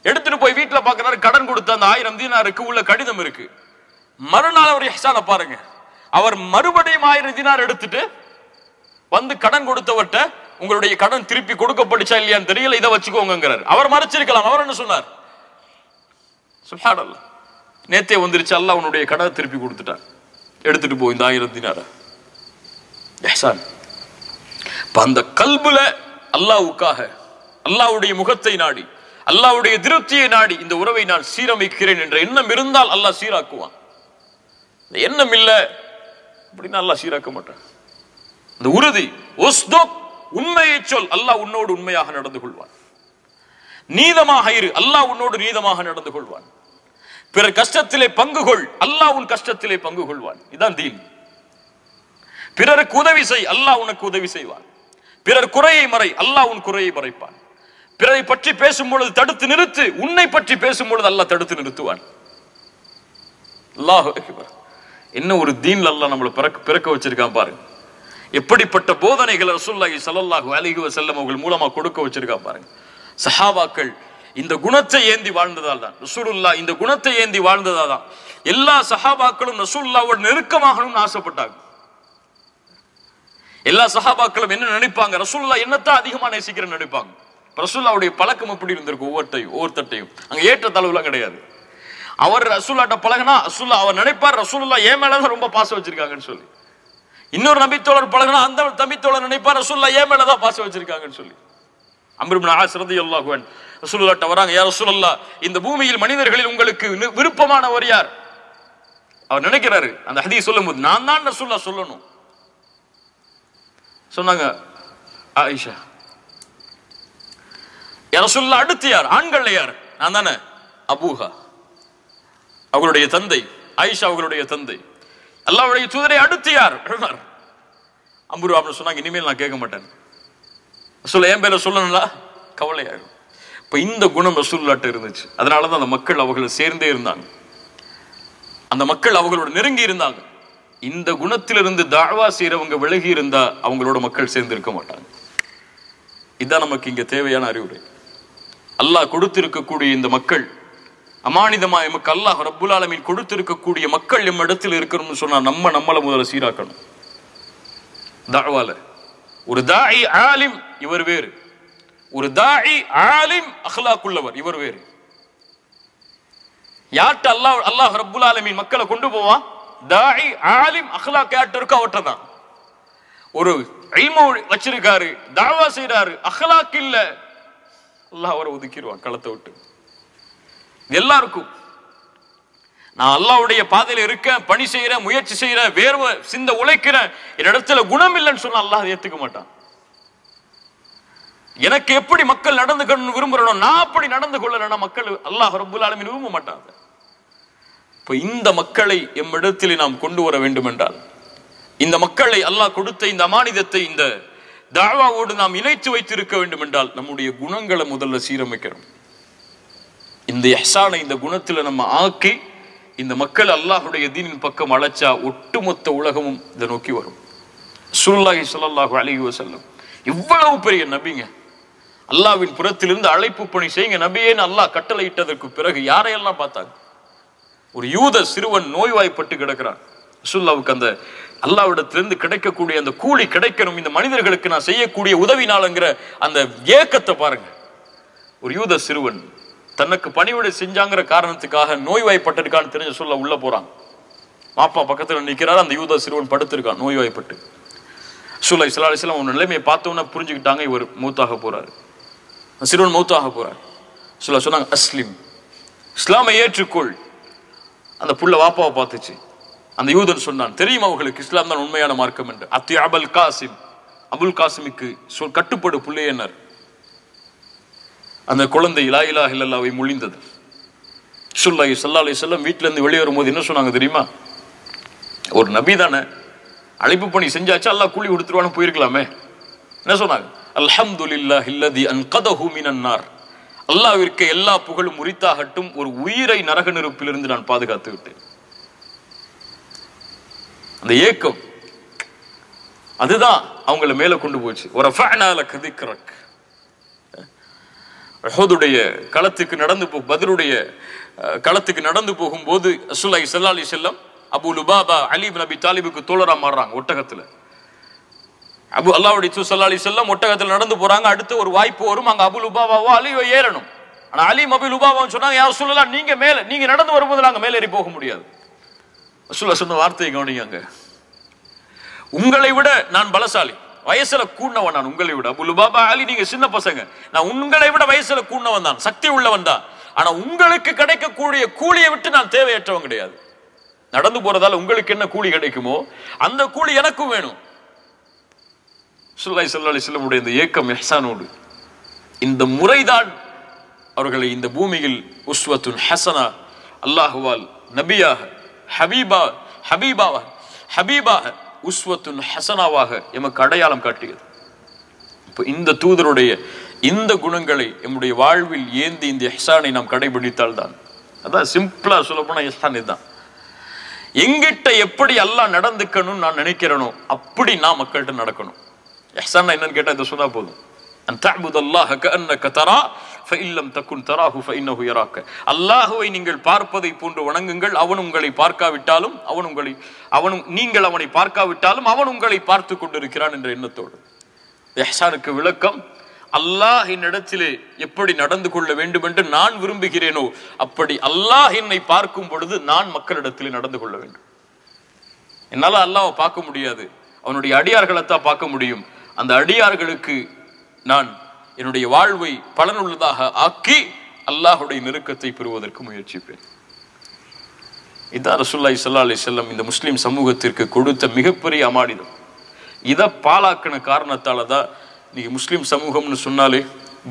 எடுத்துட்டு போய் வீட்டுல பாக்குறாரு, கடன் கொடுத்த அந்த 1000 தீனாருக்கு உள்ள கடிதம் இருக்கு. மறுநாள் அவர் இஹ்சானை பாருங்க, அவர் மறுபடியும் 1000 தீனார் எடுத்துட்டு வந்து கடன் கொடுத்தவர்கிட்ட, உங்களுடைய கடன் திருப்பி கொடுக்கப்பட்டுச்சா இல்லையான்னு தெரியல, இதை வச்சுக்கோங்கிறார். அவர் மறைச்சிருக்கலாம். அவர் என்ன சொன்னார்? சுப்ஹானல்லாஹ். நேத்தே வந்துருச்சு, அல்லாஹ் உன்னுடைய கடனை திருப்பி கொடுத்துட்டான், எடுத்துட்டு போ இந்த 1000 தினாரை. இஹ்சான். அந்த கல்புல அல்லாஹ்வுக்காக, அல்லாஹ்வுடைய முகத்தை நாடி, அல்லாஹ்வுடைய திருப்தியை நாடி இந்த உறவை நான் சீரமைக்கிறேன் என்ற எண்ணம் இருந்தால் அல்லாஹ் சீராக்குவான். இந்த எண்ணம் இல்ல அப்படின்னா அல்லாஹ் சீராக்க மாட்டான். இந்த உறுதி, உண்மையை சொல், அல்லாஹ் உன்னோடு உண்மையாக நடந்து கொள்வான். நீதமாக இரு, அல்லாஹ் உன்னோடு நீதமாக நடந்து கொள்வான். பிறர் கஷ்டத்திலே பங்கு கொள், அல்லாஹ் உன் கஷ்டத்திலே பங்கு கொள்வான். இதான் தீன். பிறருக்கு உதவி செய், அல்லாஹ் உனக்கு உதவி செய்வான். பிறர் குறையை மறை, அல்லாஹ் உன் குறையை மறைப்பான். பிறரை பற்றி பேசும் பொழுது தடுத்து நிறுத்து, உன்னை பற்றி பேசும் பொழுது அல்லாஹ் தடுத்து நிறுத்துவான். அல்லாஹ் அக்பர். என்ன ஒரு தீன்ல அல்லாஹ் நம்மளை பிறக்க வச்சிருக்கான் பாருங்க. எப்படிப்பட்ட போதனைகளை ரசூலுல்லாஹி ஸல்லல்லாஹு அலைஹி வஸல்லம் அவர்கள் மூலமா கொடுக்க வச்சிருக்கான் பாருங்க. சஹாபாக்கள் இந்த குணத்தை ஏந்தி வாழ்ந்ததால் தான், ரசூலுல்லாஹ் இந்த குணத்தை ஏந்தி வாழ்ந்ததால் தான் எல்லா சஹாபாக்களும் ரசூலுல்லாஹ்வோட நெருக்கமாகணும்னு ஆசைப்பட்டாங்க. எல்லா சஹாபாக்களும் என்ன நினைப்பாங்க, ரசூலுல்லாஹ் என்னத்தான் அதிகமா நேசிக்கிறேன்னு நினைப்பாங்க. ரசூலுல்லாஹ்வுடைய பழக்கம் எப்படி இருந்திருக்கு, ஒவ்வொருத்தட்டையும் அங்க ஏற்ற தளவுலாம் கிடையாது. அவர் ரசூலுல்லாஹ்ட்ட பழகினா ரசூலுல்லாஹ் அவர் நினைப்பார் ரசூலுல்லாஹ் ஏன் மேலதான் ரொம்ப பாசம் வச்சிருக்காங்கன்னு சொல்லி. இன்னொரு நபித்தோழர் பழகினா அந்த நபித்தோழர் நினைப்பார் ரசூலுல்லாஹ் ஏன் மேலதான் பாசம் வச்சிருக்காங்கன்னு சொல்லி. அம்ர் இப்னு ஆஸ் ரலியல்லாஹு அன்ஹு ரசூலுல்லாஹ்ட்ட வராங்க, யா ரசூலல்லாஹ் இந்த பூமியில் மனிதர்களில் உங்களுக்கு விருப்பமானவர் யார்? அவர் நினைக்கிறாரு அந்த ஹதீஸ் சொல்லும்போது நான் தான் ரசூலுல்லாஹ் சொல்லணும். சொன்னாங்க ஆயிஷா. யா ரசூலுல்லாஹ் அடுத்து யார்? ஆண்கள்ல யார்? நான் தானே. அபூஹா அவங்களுடைய தந்தை, ஆயிஷா அவங்களுடைய தந்தை. அல்லாஹ்வுடைய தூதரை அடுத்து யார்? உமர். அம்ரு அப்படின்னு சொன்னாங்க, இனிமேல் நான் கேட்க மாட்டேன், ரசூலுல்லாஹ் என் பேரை சொல்லணும்ல கவலையாகும். இப்ப இந்த குணம் ரசூலுல்லாஹ்ட்ட இருந்துச்சு. அதனாலதான் அந்த மக்கள் அவர்களை சேர்ந்தே இருந்தாங்க, அந்த மக்கள் அவங்களோட நெருங்கி இருந்தாங்க. இந்த குணத்திலிருந்து தாவா செய்யறவங்க விலகி இருந்தா அவங்களோட மக்கள் சேர்ந்து இருக்க மாட்டாங்க. இதுதான் நமக்கு இங்க தேவையான அறிவுரை. அல்லாஹ் கொடுத்திருக்கக்கூடிய இந்த மக்கள் அமானிதமா எமக்கு அல்லாஹ் ரப்புல் ஆலமீன் கொடுத்திருக்கக்கூடிய மக்கள் எம் இடத்தில் இருக்கணும்னு சொன்னா நம்மளை முதல்ல சீராக்கணும். தாவால ஒரு தாயி ஆலிம் இவர் வேறு, ஒரு தாயி ஆலிம் அஹ்லாக் உள்ளவர் இவர் வேறு. யார்ட்ட அல்லாஹ் ரப்புல் ஆலமீன் மக்களை கொண்டு போவான்? தாயி ஆலிம் அஹ்லாக் யார்ட்ட இருக்கோ அவர்ட்ட தான். ஒரு இல்மு வச்சிருக்காரு, தாவா செய்யறாரு, அஹ்லாக் இல்ல, அல்லாஹ் அவரை ஒதுக்கிடுவான் களத்தை விட்டு. எல்லாருக்கும் நான் அல்லாஹ்வுடைய பாதையில இருக்கேன், பணி செய்யறேன், முயற்சி செய்யறேன், வேர்வை சிந்த உழைக்கிறேன், என்னிடத்துல குணம் இல்லைன்னு சொன்னா அல்லாஹ் ஏத்துக்க மாட்டான். எனக்கு எப்படி மக்கள் நடந்துக்கணும்னு விரும்புறனோ நான் அப்படி நடந்து கொள்ளலன்னா மக்கள் அல்லாஹ் ரப்புல் ஆலமீன் விரும்ப மாட்டாங்க. இப்ப இந்த மக்களை எம்மிடத்திலே நாம் கொண்டு வர வேண்டும் என்றால், இந்த மக்களை அல்லாஹ் கொடுத்த இந்த அமானிதத்தை இந்த தாவாவோடு நாம் இணைத்து வைத்திருக்க வேண்டும் என்றால் நம்முடைய குணங்களை முதல்ல சீரமைக்கிறோம். இந்த இஹ்சானை இந்த குணத்துல நம்ம ஆக்கி இந்த மக்கள் அல்லாஹ்வுடைய தீனின் பக்கம் அழைச்சா ஒட்டுமொத்த உலகமும் இதை நோக்கி வரும். ரசூலுல்லாஹி ஸல்லல்லாஹு அலைஹி வஸல்லம் இவ்வளவு பெரிய நபிங்க, அல்லாஹ்வின் புறத்திலிருந்து அழைப்பு பணி செய்யுங்க நபியேன்னு அல்லாஹ் கட்டளையிட்டதற்கு பிறகு யாரையெல்லாம் பார்த்தாங்க? ஒரு யூத சிறுவன் நோய்வாய்ப்பட்டு கிடக்கிறான். ரசூலுல்லாஹ்வுக்கு அந்த அல்லாஹ்விடத்திலிருந்து கிடைக்கக்கூடிய அந்த கூலி கிடைக்கணும், இந்த மனிதர்களுக்கு நான் செய்யக்கூடிய உதவினாலங்கிற அந்த ஏக்கத்தை பாருங்க. ஒரு யூத சிறுவன் தனக்கு பணிவிடை செஞ்சாங்கிற காரணத்துக்காக நோய்வாய்ப்பட்டிருக்கான்னு தெரிஞ்ச சொல்ல உள்ள போறான். மாப்பா பக்கத்துல நிக்கிறாரு, அந்த யூத சிறுவன் படுத்திருக்கான் நோய்வாய்ப்பட்டு. ரசூலுல்லாஹி ஸல்லல்லாஹு அலைஹி வஸல்லம் அவன் நிலைமையை பார்த்தோன்னே புரிஞ்சுக்கிட்டாங்க, இவர் மௌத்தாக போறாரு, சிறுவன் மௌத்தாக போறார். ரசூலுல்லாஹ் சொன்னாங்க அஸ்லிம், இஸ்லாமை ஏற்றுக்கொள். அந்த புள்ள வாப்பாவை பார்த்துச்சு. அந்த யூதன் சொன்னான், தெரியும் அவர்களுக்கு இஸ்லாம் தான் உண்மையான மார்க்கம் என்று. அத்தி அபுல் காசிம், அபுல் காசிமுக்கு கட்டுப்படு புள்ளையனர். அந்த குழந்தை லா இலாஹ இல்லல்லாஹ்வை மொழிந்தது. ரசூலுல்லாஹி ஸல்லல்லாஹு அலைஹி வஸல்லம் வீட்டுல இருந்து வெளியே வரும்போது என்ன சொன்னாங்க தெரியுமா? ஒரு நபி தானே, அழைப்பு பணி செஞ்சாச்சு, அல்லாஹ் கூலி கொடுத்துருவான்னு போயிருக்கலாமே. என்ன சொன்னாங்க? அல்ஹம்துலில்லாஹில்லதி அன்கதஹு மினன் நார். அல்லாஹ்விற்கு எல்லா புகழும் உரித்தாகட்டும், ஒரு உயிரை நரக நெருப்பிலிருந்து நான் பாதுகாத்து விட்டேன். அந்த ஏக்கம் அதுதான் அவங்களை மேல கொண்டு போச்சு. வரஃபஅனா லக திக்ரக். உஹதுடைய களத்துக்கு நடந்து பத்ருடைய களத்துக்கு நடந்து போகும்போது ரசூலுல்லாஹி ஸல்லல்லாஹு அலைஹி வஸல்லம் அபூ லுபாபா அலி இப்னு அபி தாலிபுக்கு தோழரா மாறுறாங்க ஒட்டகத்துல. அல்லாஹ்வுடைய தூதர் ஸல்லல்லாஹு அலைஹி வஸல்லம் ஒட்டகத்துல நடந்து போறாங்க. அடுத்து ஒரு வாய்ப்பு வரும், அங்க அபூ லுபாபாவோ அலியோ ஏறணும். ஆனா அலி மபில் உபாவா சொன்னாங்க, யா ரசூலல்லாஹ் நீங்க நடந்து வரும்போது நாங்க மேலேறி போக முடியாது. ரசூலுல்லாஹ் சொன்ன வார்த்தையை கவனிங்க, உங்களை விட நான் பலசாலி, வயசுல கூண்ணவன் நான் உங்களை விட. அபூ லுபாபா அலி நீங்க சின்ன பசங்க, நான் உங்களை விட வயசுல கூண்ணவன் தான், சக்தி உள்ளவன் தான். ஆனா உங்களுக்கு கிடைக்கக்கூடிய கூலியை விட்டு நான் தேவையற்றவன் கிடையாது. நடந்து போறதால உங்களுக்கு என்ன கூலி கிடைக்குமோ அந்த கூலி எனக்கும் வேணும். ஸல்லல்லாஹு அலைஹி வஸல்லம் இந்த ஏக்கம் இஹ்சானோடு இந்த முறைதான் அவர்களை இந்த பூமியில் உஸ்வத்துன் ஹஸனா, அல்லாஹ்வால் நபியாக ஹபீபாக உஸ்வத்துன் ஹஸனாவாக எமக்கு அடையாளம் காட்டியது. இப்போ இந்த தூதருடைய இந்த குணங்களை நம்முடைய வாழ்வில் ஏந்தி இந்த இஹ்சானை நாம் கடைபிடித்தால் தான், அதான் சிம்பிளா சொல்ல போனா இஹ்சான் இதுதான். எங்கிட்ட எப்படி அல்லாஹ் நடந்துக்கணும்னு நான் நினைக்கிறேனோ அப்படி நான் மக்கள்கிட்ட நடக்கணும். இஹ்சான் என்னன்னு கேட்டா இதை சொன்னா போதும். அன் தஅபுதல்லாஹ கஅன்னக தரா ஃபஇன் லம் தகுன் தராஹு ஃபஇன்னஹு யராக. அல்லாஹ்வை நீங்கள் பார்ப்பதை போன்று வணங்குங்கள், அவன் உங்களை பார்க்காவிட்டாலும் நீங்கள் அவனை பார்க்காவிட்டாலும் அவன் உங்களை பார்த்து கொண்டிருக்கிறான் என்ற எண்ணத்தோடு. இஹ்சானுக்கு விளக்கம், அல்லாஹ் என்னிடத்திலே எப்படி நடந்து கொள்ள வேண்டும் என்று நான் விரும்புகிறேனோ அப்படி அல்லாஹ் என்னை பார்க்கும் பொழுது நான் மக்களிடத்திலே நடந்து கொள்ள வேண்டும். என்னால அல்லாஹ்வை பார்க்க முடியாது, அவனுடைய அடியார்களைத்தான் பார்க்க முடியும். அந்த அடியார்களுக்கு நான் என்னுடைய வாழ்வை பலனுள்ளதாக ஆக்கி அல்லாஹுடைய நெருக்கத்தை பெறுவதற்கு முயற்சிப்பேன். இதான் ரசூலுல்லாஹி ஸல்லல்லாஹு அலைஹி வஸல்லம் இந்த முஸ்லிம் சமூகத்திற்கு கொடுத்த மிகப்பெரிய அமானிதம். இதை பாலாக்கின காரணத்தால தான் நீங்க முஸ்லிம் சமூகம்னு சொன்னாலே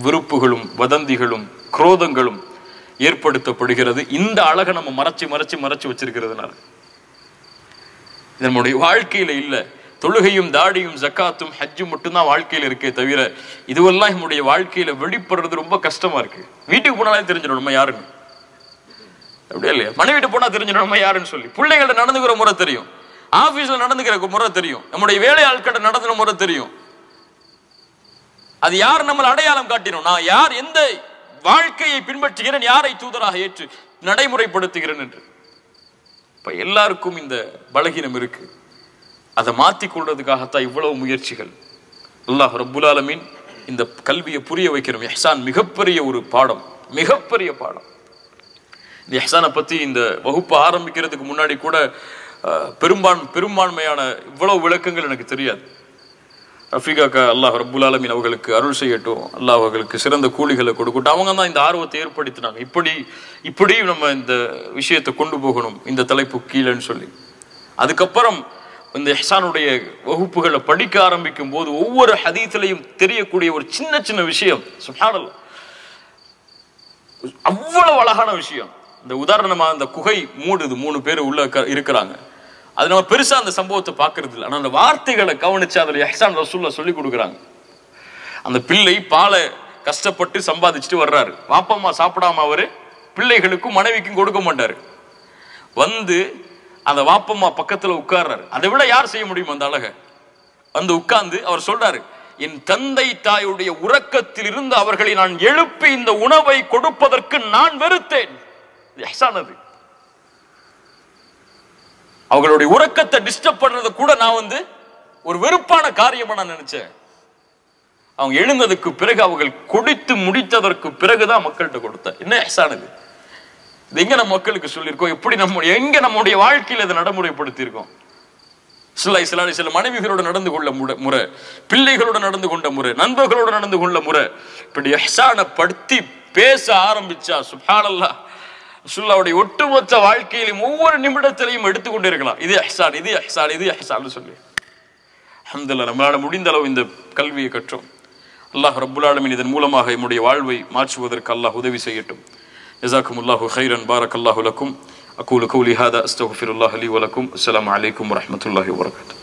விருப்புகளும் வதந்திகளும் குரோதங்களும் ஏற்படுத்தப்படுகிறது. இந்த அழகை நம்ம மறைச்சு வச்சிருக்கிறதுனால இது நம்முடைய வாழ்க்கையில இல்ல. தொழுகையும் தாடியும் ஜக்காத்தும் ஹஜ்ஜும் மட்டும்தான் வாழ்க்கையில இருக்கே தவிர இதுவெல்லாம் நம்முடைய வாழ்க்கையில வெளிப்படுறது ரொம்ப கஷ்டமா இருக்கு. வீட்டுக்கு போனாலே தெரிஞ்சிடும் நம்ம யாருன்னு, அப்படியே இல்லையா? மனைவிட்டு போனா தெரிஞ்சிடும் நம்ம யாருன்னு சொல்லி. பிள்ளைகள்ட்ட நடந்துக்கிற முறை தெரியும், ஆபீஸ்ல நடந்துக்கிற முறை தெரியும், நம்முடைய வேலை ஆட்கிட்ட நடந்துக்கிற முறை தெரியும். அது யார் நம்மளை அடையாளம் காட்டினோம், நான் யார், எந்த வாழ்க்கையை பின்பற்றுகிறேன், யாரை தூதராக ஏற்று நடைமுறைப்படுத்துகிறேன் என்று. இப்ப எல்லாருக்கும் இந்த பலகீனம் இருக்கு. அதை மாற்றிக் கொள்றதுக்காகத்தான் இவ்வளவு முயற்சிகள். அல்லாஹ் ரப்புல் ஆலமீன் இந்த கல்வியை புரிய வைக்கிறோம். இஹ்சான் மிகப்பெரிய ஒரு பாடம், மிகப்பெரிய பாடம். இந்த இஹ்சானை பத்தி இந்த வகுப்பு ஆரம்பிக்கிறதுக்கு முன்னாடி கூட பெரும்பான்மையான இவ்வளவு விளக்கங்கள் எனக்கு தெரியாது. ரஃபீகாக்கா அல்லாஹ் ரப்புல் ஆலமீன் அவர்களுக்கு அருள் செய்யட்டும், அல்லாஹ் அவர்களுக்கு சிறந்த கூலிகளை கொடுக்கட்டும். அவங்க தான் இந்த ஆர்வத்தை ஏற்படுத்தினாங்க, இப்படி நம்ம இந்த விஷயத்தை கொண்டு போகணும் இந்த தலைப்பு கீழேன்னு சொல்லி. அதுக்கப்புறம் இந்த இஹ்சானுடைய வகுப்புகளை படிக்க ஆரம்பிக்கும் போது ஒவ்வொரு ஹதீஸ்லையும் தெரியக்கூடிய ஒரு சின்ன விஷயம், சுப்ஹானல்லாஹ், அவ்வளவு அழகான விஷயம். இந்த உதாரணமா இந்த குகை மூடுது, 3 பேர் உள்ள இருக்கிறாங்க. அது நம்ம பெருசா அந்த சம்பவத்தை பார்க்கறது இல்லை, ஆனா அந்த வார்த்தைகளை கவனிச்சு அதுல இஹ்சான் ரசூலுல்லாஹ் சொல்லி கொடுக்குறாங்க. அந்த பிள்ளை பாலை கஷ்டப்பட்டு சம்பாதிச்சுட்டு வர்றாரு, வாப்பம்மா சாப்பிடாம அவரு பிள்ளைகளுக்கும் மனைவிக்கும் கொடுக்க மாட்டாரு. வந்து அந்த வாப்பம்மா பக்கத்துல உட்கார்றாரு. அதை விட யார் செய்ய முடியும் அந்த அழகை? வந்து உட்கார்ந்து அவர் சொல்றாரு, என் தந்தை தாயுடைய உறக்கத்தில் இருந்து அவர்களை நான் எழுப்பி இந்த உணவை கொடுப்பதற்கு நான் வெறுத்தேன். அது அவர்களுடைய உறக்கத்தை டிஸ்டர்ப் பண்றதை கூட நான் ஒரு வெறுப்பான காரியமா நான் நினைச்சேன். அவங்க எழுந்ததுக்கு பிறகு அவர்கள் கொடுத்து முடித்ததற்கு பிறகுதான் மக்கள்கிட்ட கொடுத்த. என்ன இஹ்சான் இது? எங்க நம்ம மக்களுக்கு சொல்லியிருக்கோம்? எப்படி நம்முடைய வாழ்க்கையில் இதை நடைமுறைப்படுத்தி இருக்கோம்? சில மனைவிகளோடு நடந்து கொள்ள முறை, பிள்ளைகளோடு நடந்து கொண்ட முறை, நண்பர்களோடு நடந்து கொள்ள முறை, இப்படி இஹ்சானை படுத்தி பேச ஆரம்பிச்சா சுப்ஹானல்லாஹ் ரசூலுல்லாஹ்வுடைய ஒட்டுமொத்த வாழ்க்கையிலும் ஒவ்வொரு நிமிடத்திலையும் எடுத்துக்கொண்டே இருக்கலாம். இது இஹ்சான், இது இஹ்சான், இது இஹ்சான் சொல்லி. அல்ஹம்துலில்லாஹ், நம்மளால முடிந்த அளவு இந்த கல்வியை கற்றோம். அல்லாஹ் ரப்புல் ஆலமீன் இதன் மூலமாக நம்முடைய வாழ்வை மாற்றுவதற்கு அல்லாஹ் உதவி செய்யட்டும். ஜஸாக்குமுல்லாஹு கைரன், பாரக்கல்லாஹு லக்கும். அகூலு கௌலி ஹாதா அஸ்தக்ஃபிருல்லாஹ் லி வ லக்கும். அஸ்ஸலாமு அலைக்கும் வரஹ்மத்துல்லாஹி வபரகாத்துஹு.